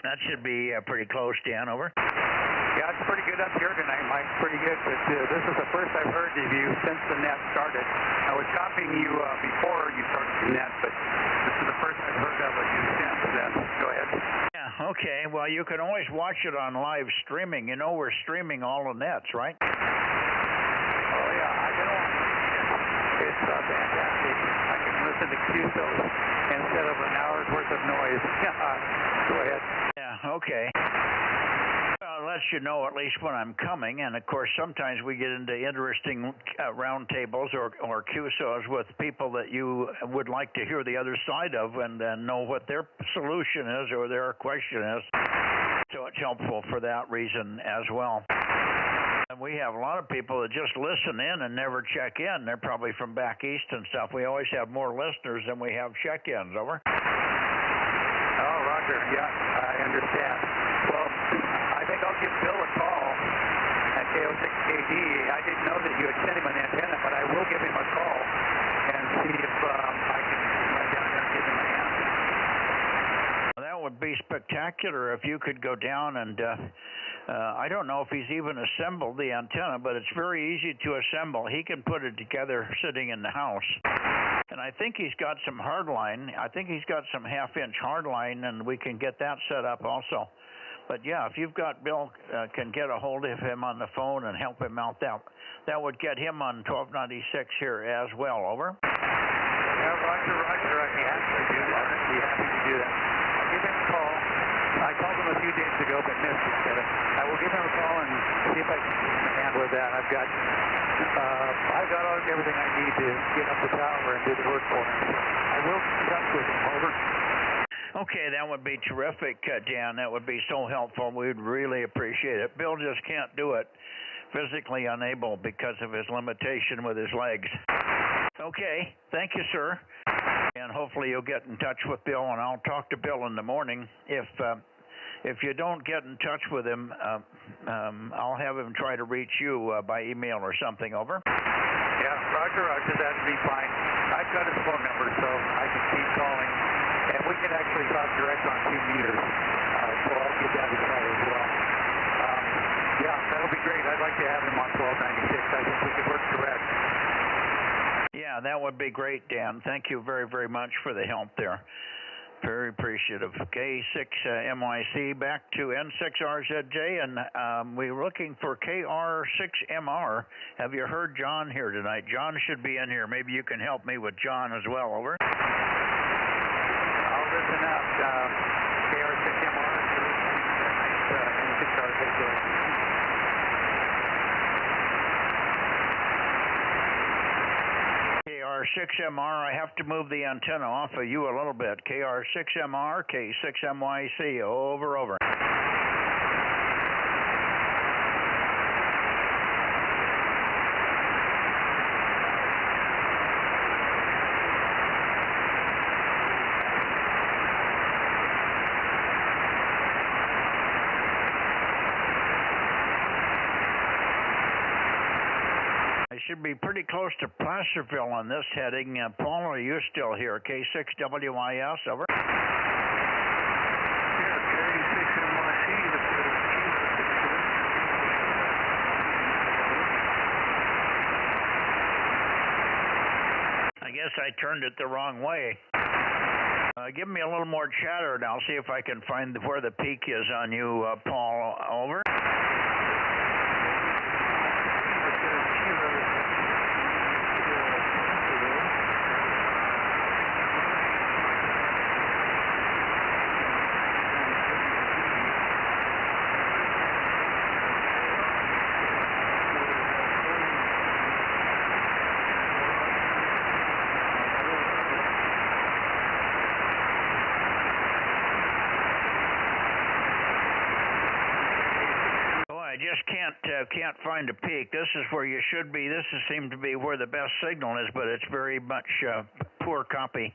That should be pretty close, Dan, over. Yeah, it's pretty good up here tonight, Mike. Pretty good, but this is the first I've heard of you since the net started. I was copying you before you started the net, but this is the first I've heard of you since then. Go ahead. Yeah, okay. Well, you can always watch it on live streaming. You know we're streaming all the nets, right? Oh, yeah, I know. It's fantastic. I can listen to QSOs instead of an hour's worth of noise. Go ahead. Yeah, okay. Lets you know at least when I'm coming, and of course sometimes we get into interesting roundtables or QSOs with people that you would like to hear the other side of and then know what their solution is or their question is. So it's helpful for that reason as well. And we have a lot of people that just listen in and never check in. They're probably from back east and stuff. We always have more listeners than we have check-ins. Over. Oh, Roger. Yeah, I understand. Well, I think I'll give Bill a call at KO6KD. I didn't know that you had sent him an antenna, but I will give him a call and see if I can run down there and give him a hand. That would be spectacular if you could go down and I don't know if he's even assembled the antenna, but it's very easy to assemble. He can put it together sitting in the house. And I think he's got some hardline. I think he's got some half-inch hardline, and we can get that set up also. But yeah, if you've got Bill, can get a hold of him on the phone and help him out, that would get him on 1296 here as well. Over. Yeah, Roger. I'd be happy to do that. I'll give him a call. I called him a few days ago, but missed it. I will give him a call and see if I can get him a hand with that. I've got I got everything I need to get up the tower and do the work for him. I will keep in touch with him. Over. Okay, that would be terrific, Dan. That would be so helpful. We'd really appreciate it. Bill just can't do it. Physically unable because of his limitation with his legs. Okay, thank you, sir. And hopefully you'll get in touch with Bill, and I'll talk to Bill in the morning. If you don't get in touch with him, I'll have him try to reach you by email or something. Over. Yeah, Roger, that'd be fine. I've got his phone number, so I can keep calling. And we can actually talk direct on 2 meters. So I'll get that aside as well. Yeah, that'll be great. I'd like to have him on 1296. I think we could work direct. Yeah, that would be great, Dan. Thank you very, very much for the help there. Very appreciative. K6MYC back to N6RZJ, and we're looking for KR6MR. Have you heard John here tonight? John should be in here. Maybe you can help me with John as well. Over. I'll listen up. KR6MR, N6RZJ. KR6MR, I have to move the antenna off of you a little bit. KR6MR, K6MYC, over. Should be pretty close to Placerville on this heading. Paul, are you still here? K6WIS, over. Yeah, K6MYC. I guess I turned it the wrong way. Give me a little more chatter and I'll see if I can find where the peak is on you, Paul. Over. I just can't find a peak. This is where you should be. This seems to be where the best signal is, but it's very much poor copy.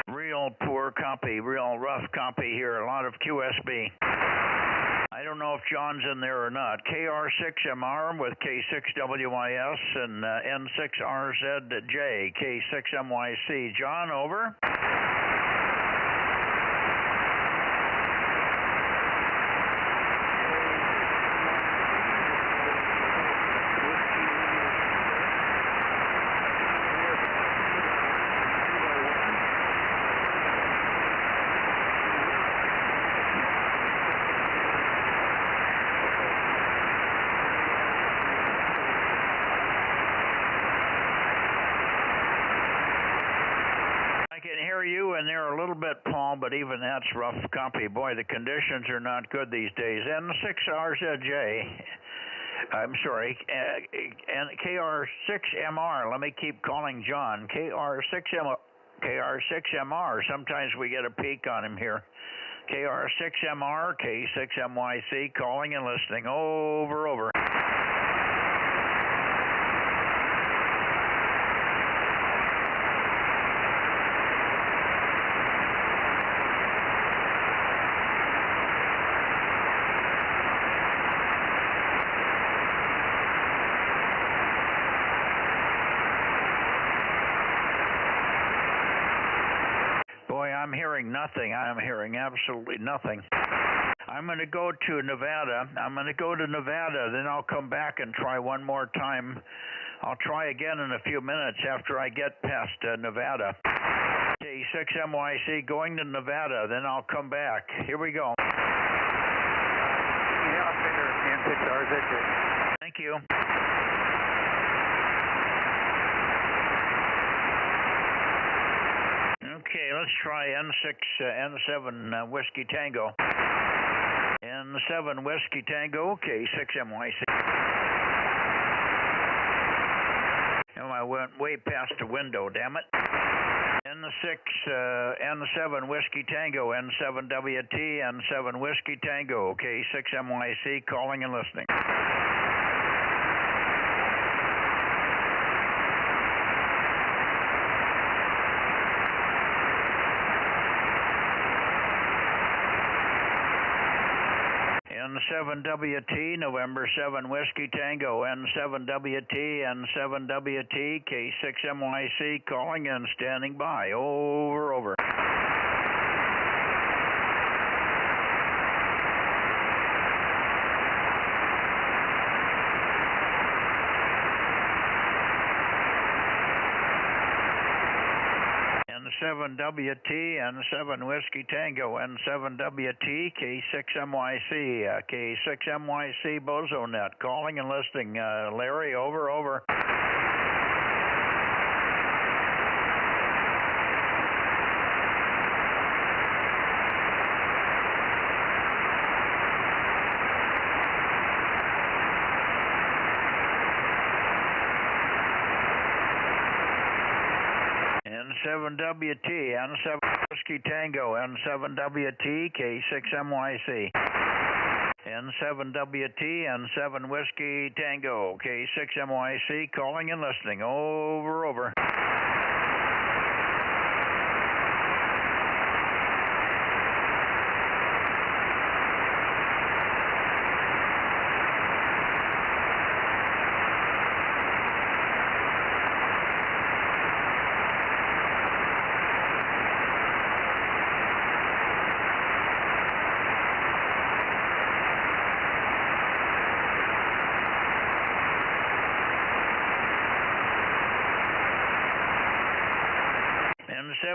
Real poor copy, real rough copy here. A lot of QSB. I don't know if John's in there or not. KR6MR with K6WIS and N6RZJ, K6MYC. John, over. You and they're a little bit, Paul, but even that's rough copy. Boy, the conditions are not good these days. N6RZJ, I'm sorry, and KR6MR. Let me keep calling John. KR6MR. Sometimes we get a peak on him here. KR6MR, K6MYC, calling and listening. Over. I'm hearing nothing. I'm hearing absolutely nothing. I'm going to go to Nevada. Then I'll come back and try one more time. I'll try again in a few minutes after I get past Nevada. K6MYC going to Nevada. Then I'll come back. Here we go. Thank you. Okay, let's try N7 Whiskey Tango. N7 Whiskey Tango, K6MYC. went way past the window, damn it. N7 Whiskey Tango, N7WT, N7 Whiskey Tango, K6MYC, calling and listening. N7WT, November 7 Whiskey Tango, N7WT, N7WT, K6MYC, calling and standing by. Over. N7WT, N7 Whiskey Tango, N7WT, K6MYC, K6MYC Bozo Net, calling and listening. Larry, over. N7WT, N7 Whiskey Tango, N7WT, K6MYC. N7WT, N7 Whiskey Tango, K6MYC, calling and listening. Over.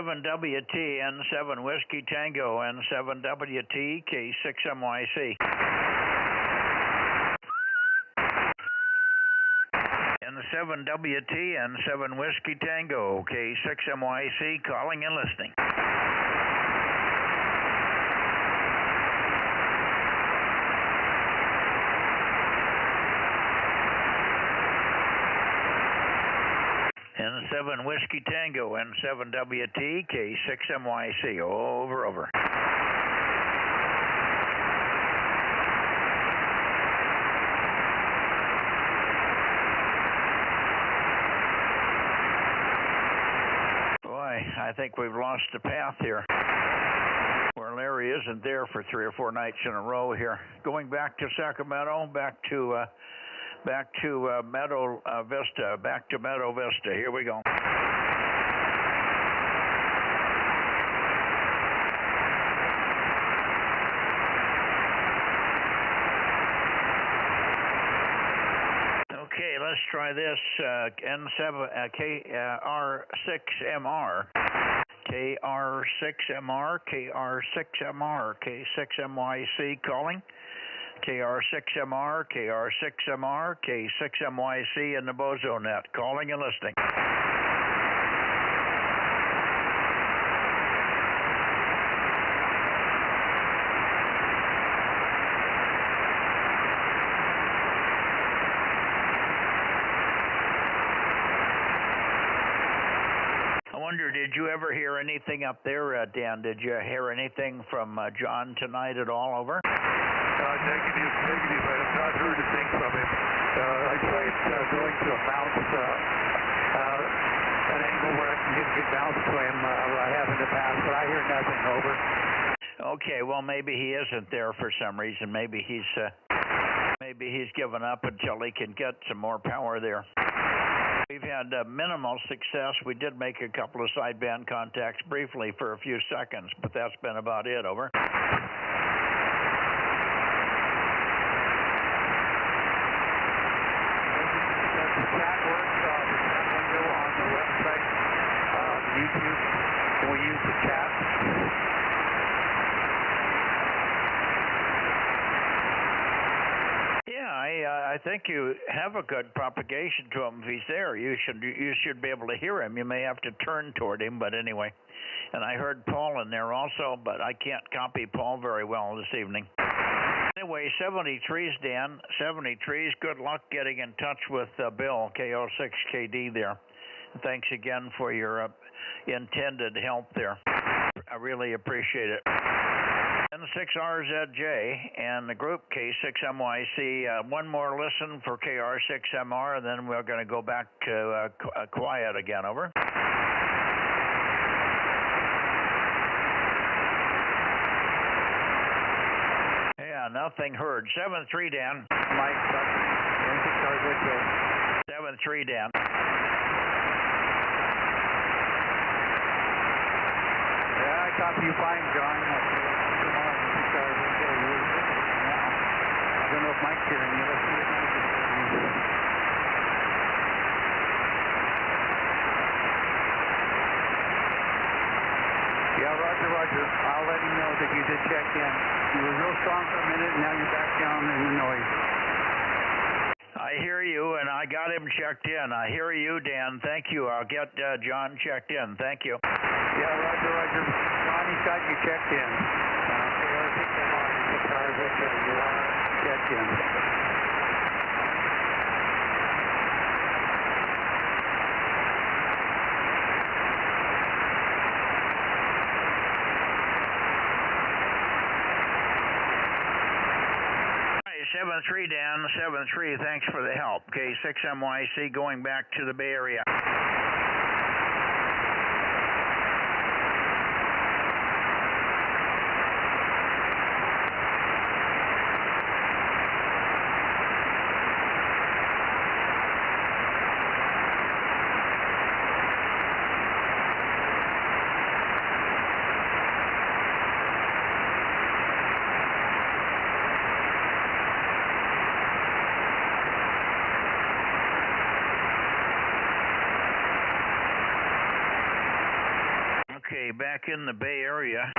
N7WT, N7 Whiskey Tango, N7WT, K6MYC. N7WT, N7 Whiskey Tango, K6MYC, calling and listening. N7 Whiskey Tango, N7WT, K6MYC, over. Boy, I think we've lost the path here. Where Larry isn't there for 3 or 4 nights in a row here. Going back to Sacramento, back to Meadow Vista, back to Meadow Vista. Here we go. Okay, let's try this. N7 KR6MR. KR6MR, KR6MR, K6MYC calling. KR6MR, KR6MR, K6MYC in the Bozo Net, calling and listening. I wonder, did you ever hear anything up there, Dan? Did you hear anything from John tonight at all, over? Negative. I have not heard a thing from him. I tried going to a bounce, an angle where I can get bounce to him. I have in the past, but I hear nothing, over. Okay, well, maybe he isn't there for some reason. Maybe he's given up until he can get some more power there. We've had minimal success. We did make a couple of sideband contacts briefly for a few seconds, but that's been about it, over. YouTube. Can we use the chat? Yeah, I think you have a good propagation to him if he's there. You should be able to hear him. You may have to turn toward him, but anyway. And I heard Paul in there also, but I can't copy Paul very well this evening. Anyway, 73's, Dan. 73's. Good luck getting in touch with Bill, KO6KD there. Thanks again for your intended help there. I really appreciate it. N6RZJ and the group K6MYC. One more listen for KR6MR, and then we're going to go back to quiet again. Over. Yeah, nothing heard. 7-3, Dan. Mike, N6RZJ. 7-3, Dan. Yeah, I copy you fine, John. I don't know if Mike's hearing you. Let's see if Mike is hearing you. Yeah, Roger, Roger. I'll let him know that you did check in. You were real strong for a minute, and now you're back down in the noise. I hear you, and I got him checked in. I hear you, Dan. Thank you. I'll get John checked in. Thank you. Yeah, Roger, Roger. Johnny's got you checked in. You are checked in. Hi, 7-3, Dan. 7-3. Thanks for the help. K6MYC going back to the Bay Area. Okay, back in the Bay Area.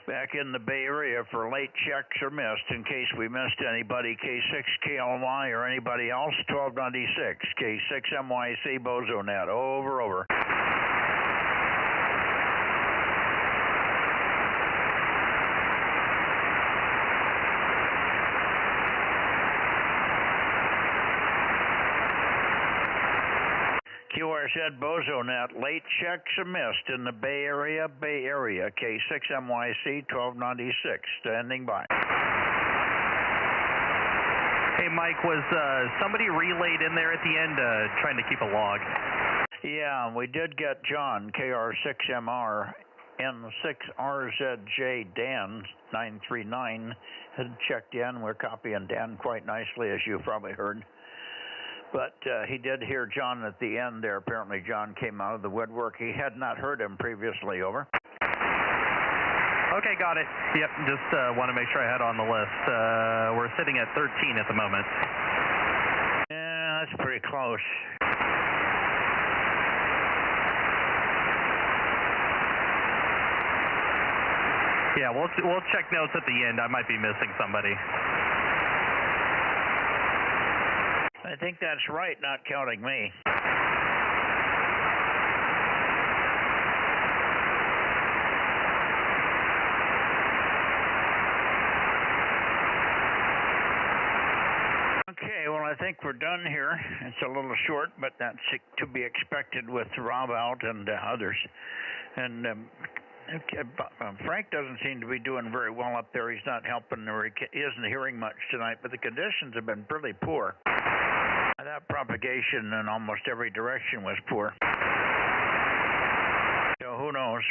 Back in the Bay Area for late checks or missed. In case we missed anybody, K6KLY or anybody else, 1296. K6MYC Bozo Net. Over, over. QRZ Bozo Net, late checks are missed in the Bay Area, K6MYC 1296, standing by. Hey, Mike, was somebody relayed in there at the end trying to keep a log? Yeah, we did get John, KR6MR, N6RZJ, Dan, 939, had checked in. We're copying Dan quite nicely, as you probably heard. But he did hear John at the end there. Apparently John came out of the woodwork. He had not heard him previously. Over. Okay, got it. Yep, just want to make sure I had on the list. We're sitting at 13 at the moment. Yeah, that's pretty close. Yeah, we'll check notes at the end. I might be missing somebody. I think that's right, not counting me. Okay, well, I think we're done here. It's a little short, but that's to be expected with Rob out and others. And Frank doesn't seem to be doing very well up there. He's not helping, or he isn't hearing much tonight, but the conditions have been pretty poor. That propagation in almost every direction was poor. So who knows?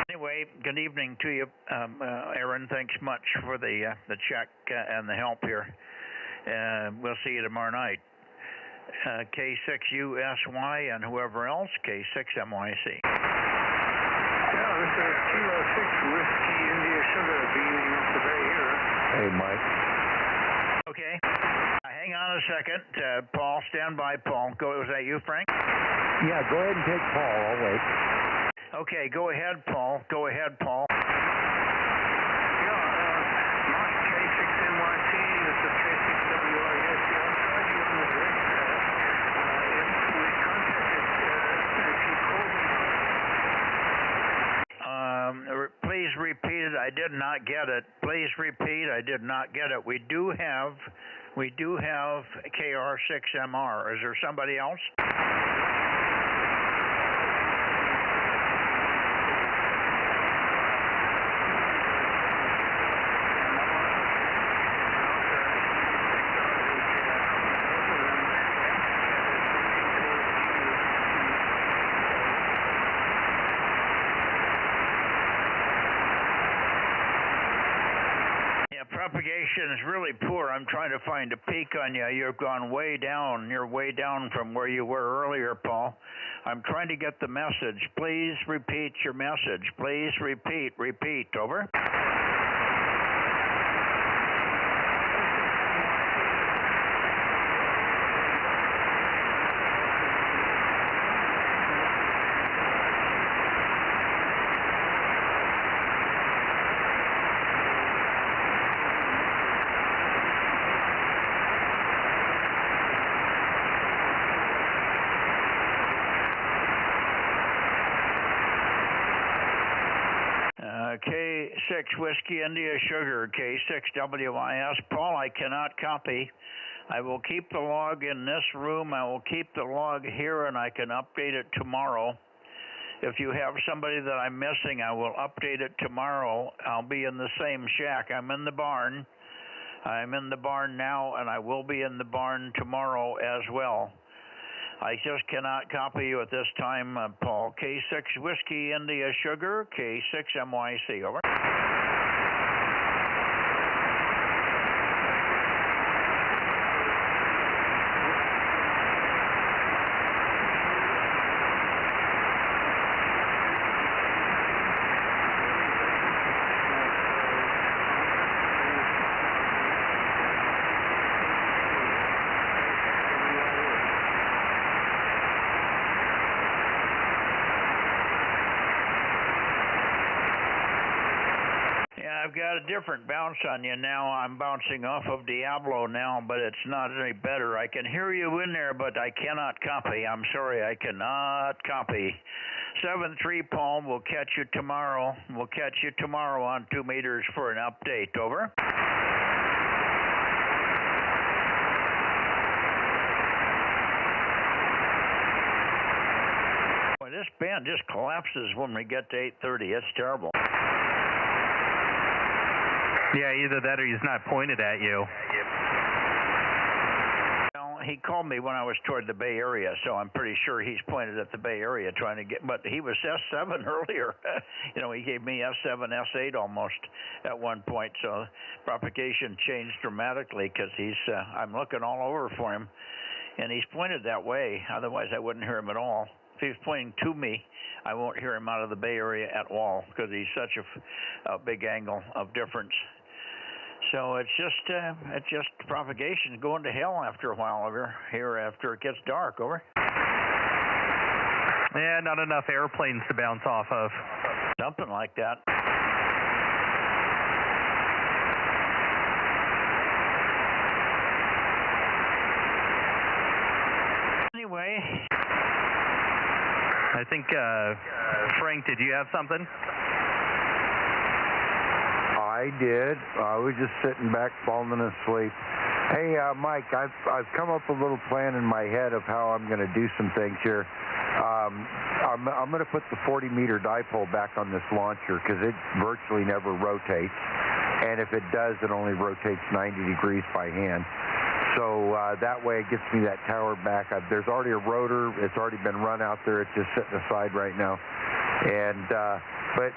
Anyway, good evening to you, Aaron. Thanks much for the check and the help here. We'll see you tomorrow night. K6USY and whoever else, K6MYC. Yeah, this is Kilo 6 Whiskey India Sugar beaming off the Bay here. Hey, Mike. Okay. Hang on a second. Paul, stand by, Paul. Was that you, Frank? Yeah, go ahead and take Paul. I'll wait. Okay, go ahead, Paul. Go ahead, Paul. Yeah, Mike K6NYC, this is K6WRS. Yeah, I'm sorry you on the direct path. If we contacted, if you called me. Please repeat it. I did not get it. Please repeat. I did not get it. We do have KR6MR. Is there somebody else? propagation is really poor. I'm trying to find a peak on you. You've gone way down. You're way down from where you were earlier, Paul. I'm trying to get the message. Please repeat your message. Please repeat. Repeat. Over. K6 Whiskey India Sugar, K6 WIS. Paul, I cannot copy. I will keep the log in this room. I will keep the log here, and I can update it tomorrow. If you have somebody that I'm missing, I will update it tomorrow. I'll be in the same shack. I'm in the barn. I'm in the barn now, and I will be in the barn tomorrow as well. I just cannot copy you at this time, Paul. K6 Whiskey India Sugar, K6 MYC, over. I've got a different bounce on you now. I'm bouncing off of Diablo now, but it's not any better. I can hear you in there, but I cannot copy. I'm sorry, I cannot copy. 7-3, Paul, we'll catch you tomorrow. We'll catch you tomorrow on 2 meters for an update. Over. Boy, this band just collapses when we get to 8:30. It's terrible. Yeah, either that or he's not pointed at you. Well, he called me when I was toward the Bay Area, so I'm pretty sure he's pointed at the Bay Area trying to get, but he was S7 earlier. You know, he gave me S7, S8 almost at one point, so propagation changed dramatically because I'm looking all over for him, and he's pointed that way. Otherwise, I wouldn't hear him at all. If he's pointing to me, I won't hear him out of the Bay Area at all because he's such a big angle of difference. So it's just propagation going to hell after a while over here after it gets dark. Over. Yeah, not enough airplanes to bounce off of. Something like that. Anyway. I think, Frank, did you have something? I did. I was just sitting back, falling asleep. Hey, Mike, I've come up with a little plan in my head of how I'm going to do some things here. I'm going to put the 40-meter dipole back on this launcher because it virtually never rotates. And if it does, it only rotates 90 degrees by hand. So that way it gets me that tower back. There's already a rotor. It's already been run out there. It's just sitting aside right now. And but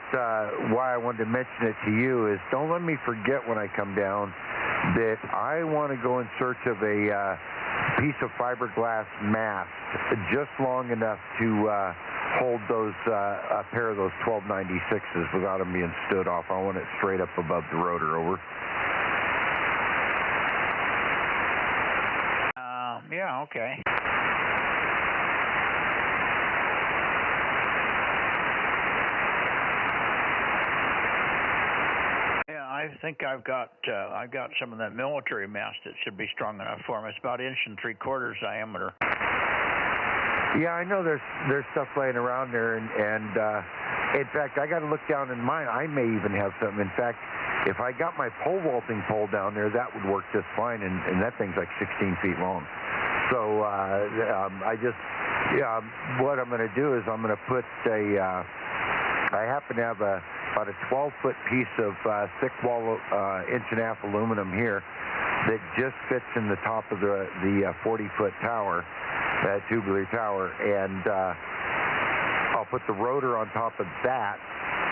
why I wanted to mention it to you is don't let me forget when I come down that I want to go in search of a piece of fiberglass mast just long enough to hold those a pair of those 1296s without them being stood off. I want it straight up above the rotor. Over. Yeah, okay. Yeah, I think I've got some of that military mast that should be strong enough for me. It's about 1 3/4 diameter. Yeah, I know there's stuff laying around there, and in fact, I got to look down in mine. I may even have something. In fact, if I got my pole vaulting pole down there, that would work just fine, and that thing's like 16 feet long. So what I'm going to do is I'm going to put I happen to have about a 12-foot piece of thick wall 1.5-inch aluminum here that just fits in the top of the 40-foot tower, tubular tower, and I'll put the rotor on top of that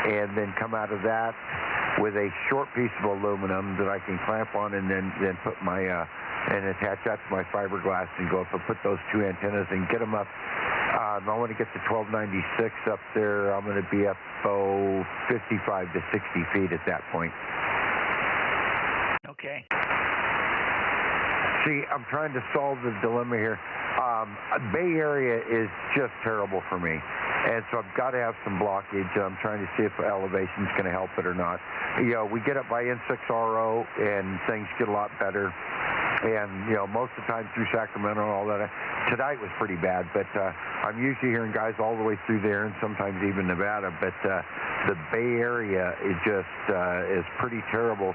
and then come out of that with a short piece of aluminum that I can clamp on and then put my and attach that to my fiberglass and go up and put those two antennas and get them up. I want to get to 1296 up there. I'm going to be up 55 to 60 feet at that point. Okay. See, I'm trying to solve the dilemma here. Bay Area is just terrible for me, and so I've got to have some blockage. I'm trying to see if elevation's going to help it or not. You know, we get up by N6RO and things get a lot better, and you know, most of the time through Sacramento and all that. Tonight was pretty bad, but I'm usually hearing guys all the way through there and sometimes even Nevada. But the Bay Area is just is pretty terrible.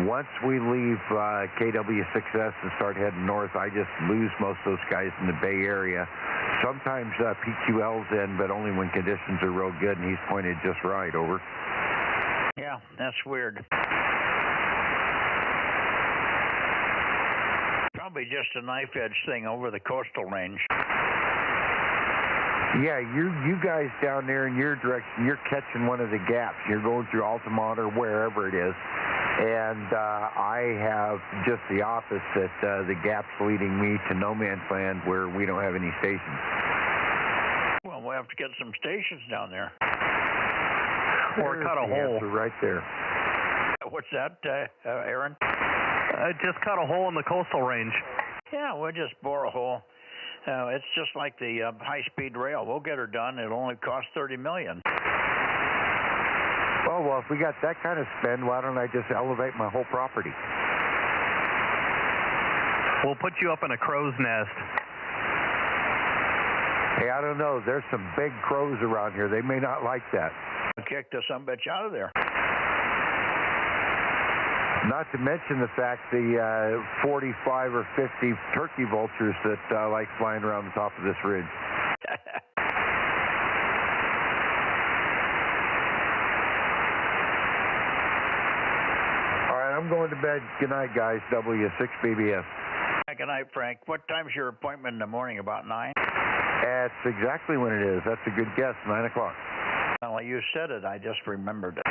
Once we leave KW6S and start heading north, I just lose most of those guys in the Bay Area. Sometimes PQL's in, but only when conditions are real good, and he's pointed just right. Over. Yeah, that's weird. Probably just a knife edge thing over the coastal range. Yeah, you guys down there in your direction, you're catching one of the gaps. You're going through Altamont or wherever it is. And I have just the opposite. The gap's leading me to no man's land where we don't have any stations. Well, we'll have to get some stations down there. Or cut a hole. Right there. What's that, Aaron? Just cut a hole in the coastal range. Yeah, we'll just bore a hole. It's just like the high-speed rail. We'll get her done. It'll only cost $30 million. Oh, well, if we got that kind of spend, why don't I just elevate my whole property? We'll put you up in a crow's nest. Hey, I don't know. There's some big crows around here. They may not like that. Kick the sumbitch out of there. Not to mention the fact the 45 or 50 turkey vultures that like flying around the top of this ridge. All right, I'm going to bed. Good night, guys. W6BBS. Good night, Frank. What time's your appointment in the morning? About 9? That's exactly when it is. That's a good guess. 9 o'clock. Well, you said it. I just remembered it.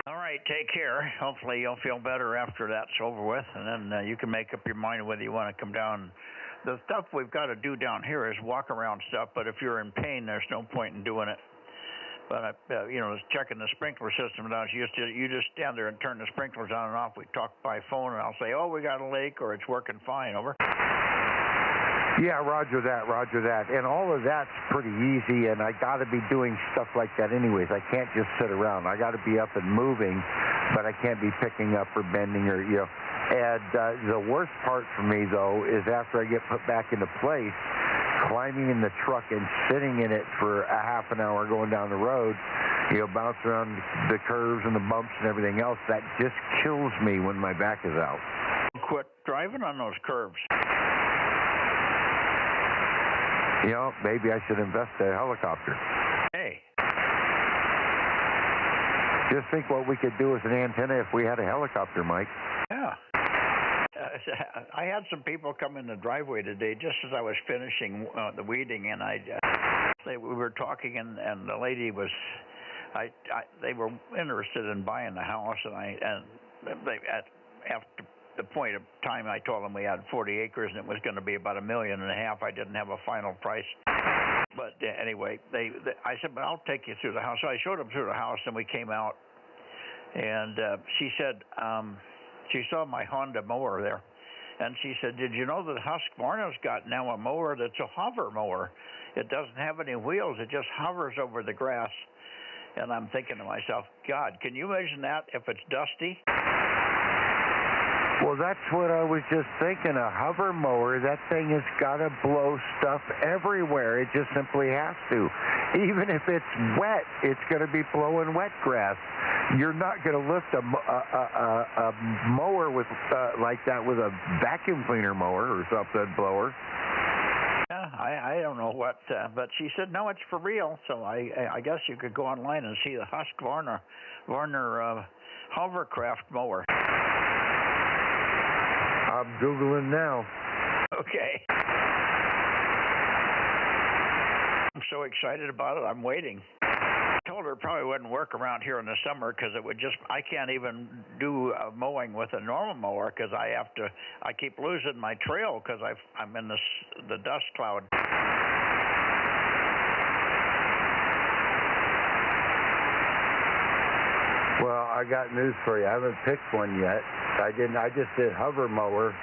All right, take care. Hopefully you'll feel better after that's over with, and then you can make up your mind whether you want to come down. The stuff we've got to do down here is walk around stuff, but if you're in pain, there's no point in doing it. But, you know, checking the sprinkler system down, you just stand there and turn the sprinklers on and off. We talk by phone, and I'll say, oh, we got a leak, or it's working fine. Over. Yeah, roger that. And all of that's pretty easy, and I got to be doing stuff like that anyways. I can't just sit around. I got to be up and moving, but I can't be picking up or bending or, you know. And the worst part for me, though, is after I get put back into place, climbing in the truck and sitting in it for a half an hour going down the road, you know, bounce around the curves and the bumps and everything else. That just kills me when my back is out. Quit driving on those curves. You know, maybe I should invest in a helicopter. Hey. Just think what we could do with an antenna if we had a helicopter, Mike. Yeah. I had some people come in the driveway today just as I was finishing the weeding, and we were talking, and the lady was, they were interested in buying the house, and they after the point of time I told them we had 40 acres and it was going to be about $1.5 million. I didn't have a final price, but anyway, I said, but I'll take you through the house. So I showed them through the house, and we came out, and she said she saw my Honda mower there, and she said, did you know that Husqvarna's got now a mower that's a hover mower? It doesn't have any wheels. It just hovers over the grass. And I'm thinking to myself, God, can you imagine that if it's dusty? Well, that's what I was just thinking. A hover mower, that thing has got to blow stuff everywhere. It just simply has to. Even if it's wet, it's going to be blowing wet grass. You're not going to lift a mower with like that with a vacuum cleaner mower or something blower. Yeah, I don't know what, but she said, no, it's for real. So I guess you could go online and see the Husqvarna hovercraft mower. I'm Googling now. Okay. I'm so excited about it, I'm waiting. told her it probably wouldn't work around here in the summer because it would just, I can't even do mowing with a normal mower because I keep losing my trail because I'm in the dust cloud. Well, I got news for you. I haven't picked one yet. I didn't. I just did hover mower,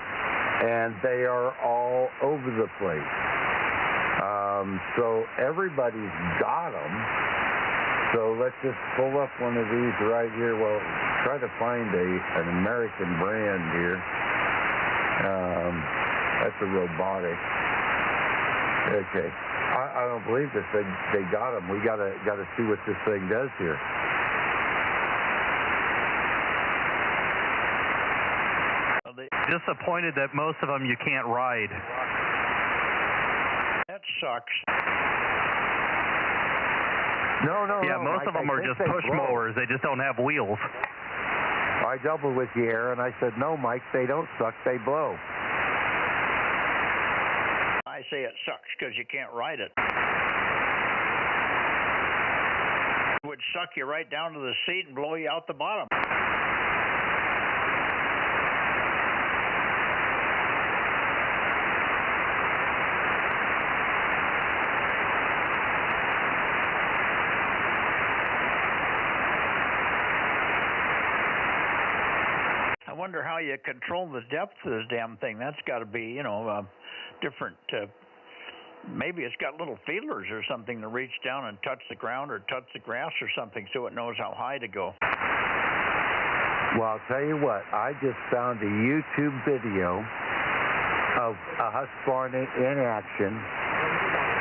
and they are all over the place. So everybody's got them. So let's just pull up one of these right here. Well, try to find an American brand here. That's a robotic. Okay. I don't believe this. They got them. We gotta see what this thing does here. Disappointed that most of them you can't ride. That sucks. No. Yeah, most of them are just push mowers. They just don't have wheels. I doubled with you, Aaron. I said, no, Mike, they don't suck. They blow. I say it sucks because you can't ride it. It would suck you right down to the seat and blow you out the bottom. I wonder how you control the depth of this damn thing. That's got to be, different. Maybe it's got little feelers or something to reach down and touch the ground or touch the grass or something so it knows how high to go. Well, I'll tell you what. I just found a YouTube video of a Husqvarna in action.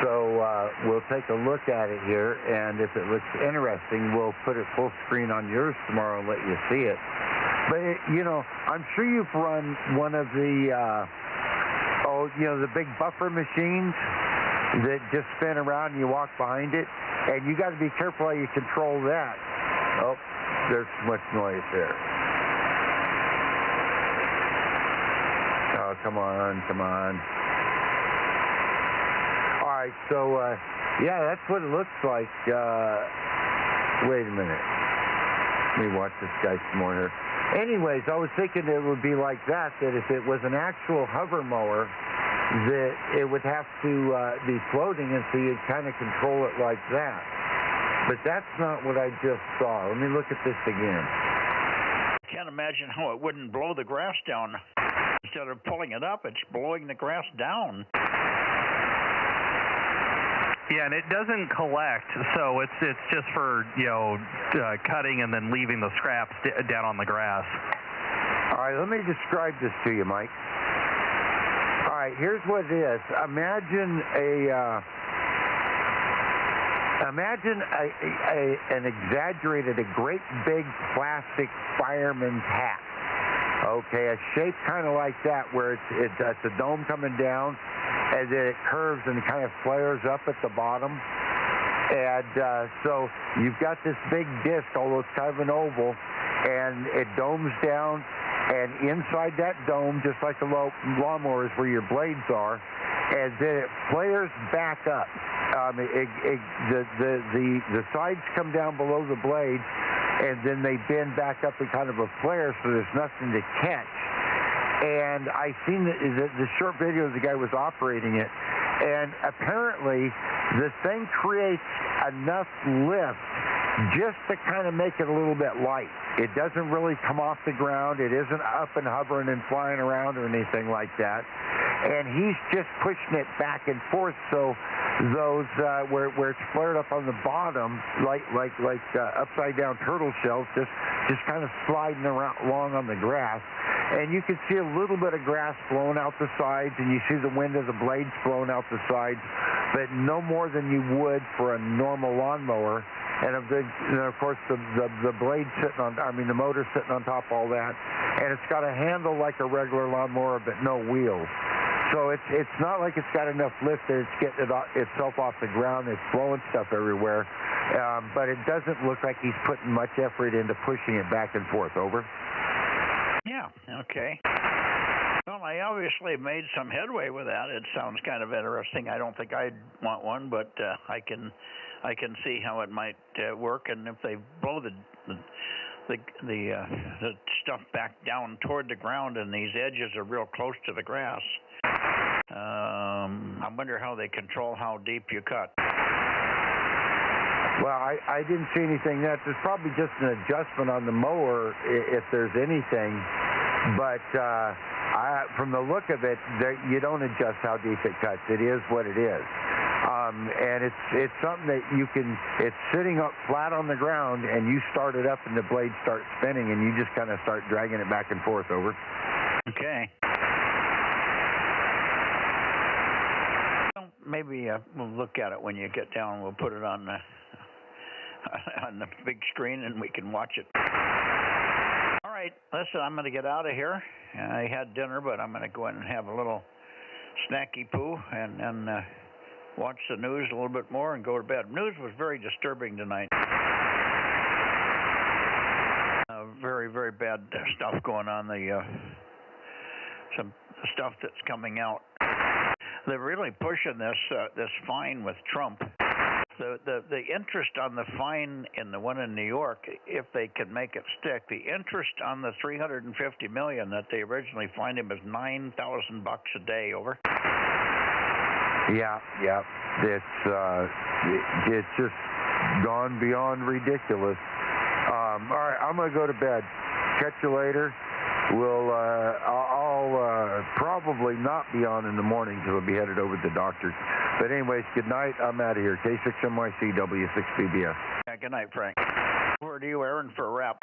So we'll take a look at it here, and if it looks interesting, we'll put it full screen on yours tomorrow and let you see it. But, I'm sure you've run one of the, the big buffer machines that just spin around and you walk behind it. And you got to be careful how you control that. Oh, there's too much noise there. Oh, come on. All right, so, yeah, that's what it looks like. Wait a minute. Let me watch this guy some more here. Anyways, I was thinking it would be like that if it was an actual hover mower, that it would have to be floating, and so you'd kind of control it like that. But that's not what I just saw. Let me look at this again. I can't imagine how it wouldn't blow the grass down. Instead of pulling it up, it's blowing the grass down. Yeah, and it doesn't collect, so it's just for cutting and then leaving the scraps down on the grass. All right, let me describe this to you, Mike. All right, here's what it is. Imagine an exaggerated, a great big plastic fireman's hat. Okay, a shape kind of like that, where it's a dome coming down, and then it curves and kind of flares up at the bottom. And so you've got this big disc, although it's kind of an oval, and it domes down, and inside that dome, just like the lawnmower is where your blades are, and then it flares back up. The sides come down below the blades, and then they bend back up in kind of a flare, so there's nothing to catch. And I seen the short video the guy was operating it, and apparently the thing creates enough lift just to kind of make it a little bit light. It doesn't really come off the ground. It isn't up and hovering and flying around or anything like that. And he's just pushing it back and forth, so those where it's flared up on the bottom, like upside down turtle shells, just kind of sliding around along on the grass. And you can see a little bit of grass blowing out the sides, and you see the wind of the blades blowing out the sides, but no more than you would for a normal lawnmower. And of course, the blade sitting on, the motor sitting on top of all that, and it's got a handle like a regular lawnmower, but no wheels. So it's not like it's got enough lift that it's getting itself off the ground. It's blowing stuff everywhere, but it doesn't look like he's putting much effort into pushing it back and forth. Over. Yeah. Okay. Well, I I obviously made some headway with that. It sounds kind of interesting. I don't think I'd want one, but I can see how it might work. And if they blow the stuff back down toward the ground, and these edges are real close to the grass, I wonder how they control how deep you cut. Well, I didn't see anything yet. There's probably just an adjustment on the mower if there's anything. But from the look of it, you don't adjust how deep it cuts. It is what it is. And it's something that you can, it's sitting up flat on the ground, and you start it up and the blade starts spinning, and you just kind of start dragging it back and forth over. Okay. Well, maybe we'll look at it when you get down. We'll put it on the big screen, and we can watch it. All right, listen, I'm going to get out of here. I had dinner, but I'm going to go in and have a little snacky poo and watch the news a little bit more and go to bed. News was very disturbing tonight. Very, very bad stuff going on. Some stuff that's coming out. They're really pushing this fine with Trump. The interest on the fine in the one in New York, if they can make it stick, the interest on the $350 million that they originally fined him is $9,000 a day. Over. Yeah. It's just gone beyond ridiculous. All right, I'm gonna go to bed. Catch you later. I'll probably not be on in the morning because I'll be headed over to the doctor. But anyways, good night. I'm out of here. K6MYC W6BBS. Yeah, good night, Frank. Where do you, Aaron, for a wrap?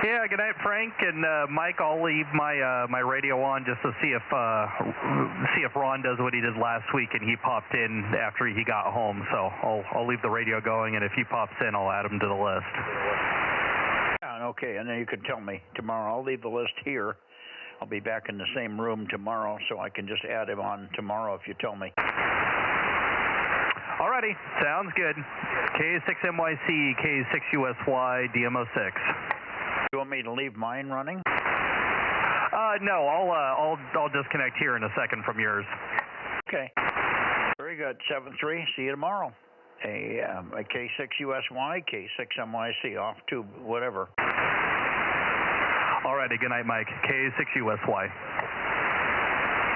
Yeah, good night, Frank and Mike. I'll leave my radio on just to see if Ron does what he did last week, and he popped in after he got home. So I'll leave the radio going, and if he pops in, I'll add him to the list. Okay, and then you can tell me tomorrow. I'll leave the list here. I'll be back in the same room tomorrow, so I can just add him on tomorrow if you tell me. Alrighty, sounds good. K6MYC, K6USY, DMO6. You want me to leave mine running? No, I'll disconnect here in a second from yours. Okay. Very good. 7-3. See you tomorrow. A K6USY, K6MYC, off to whatever. Alrighty, good night, Mike. K6USY.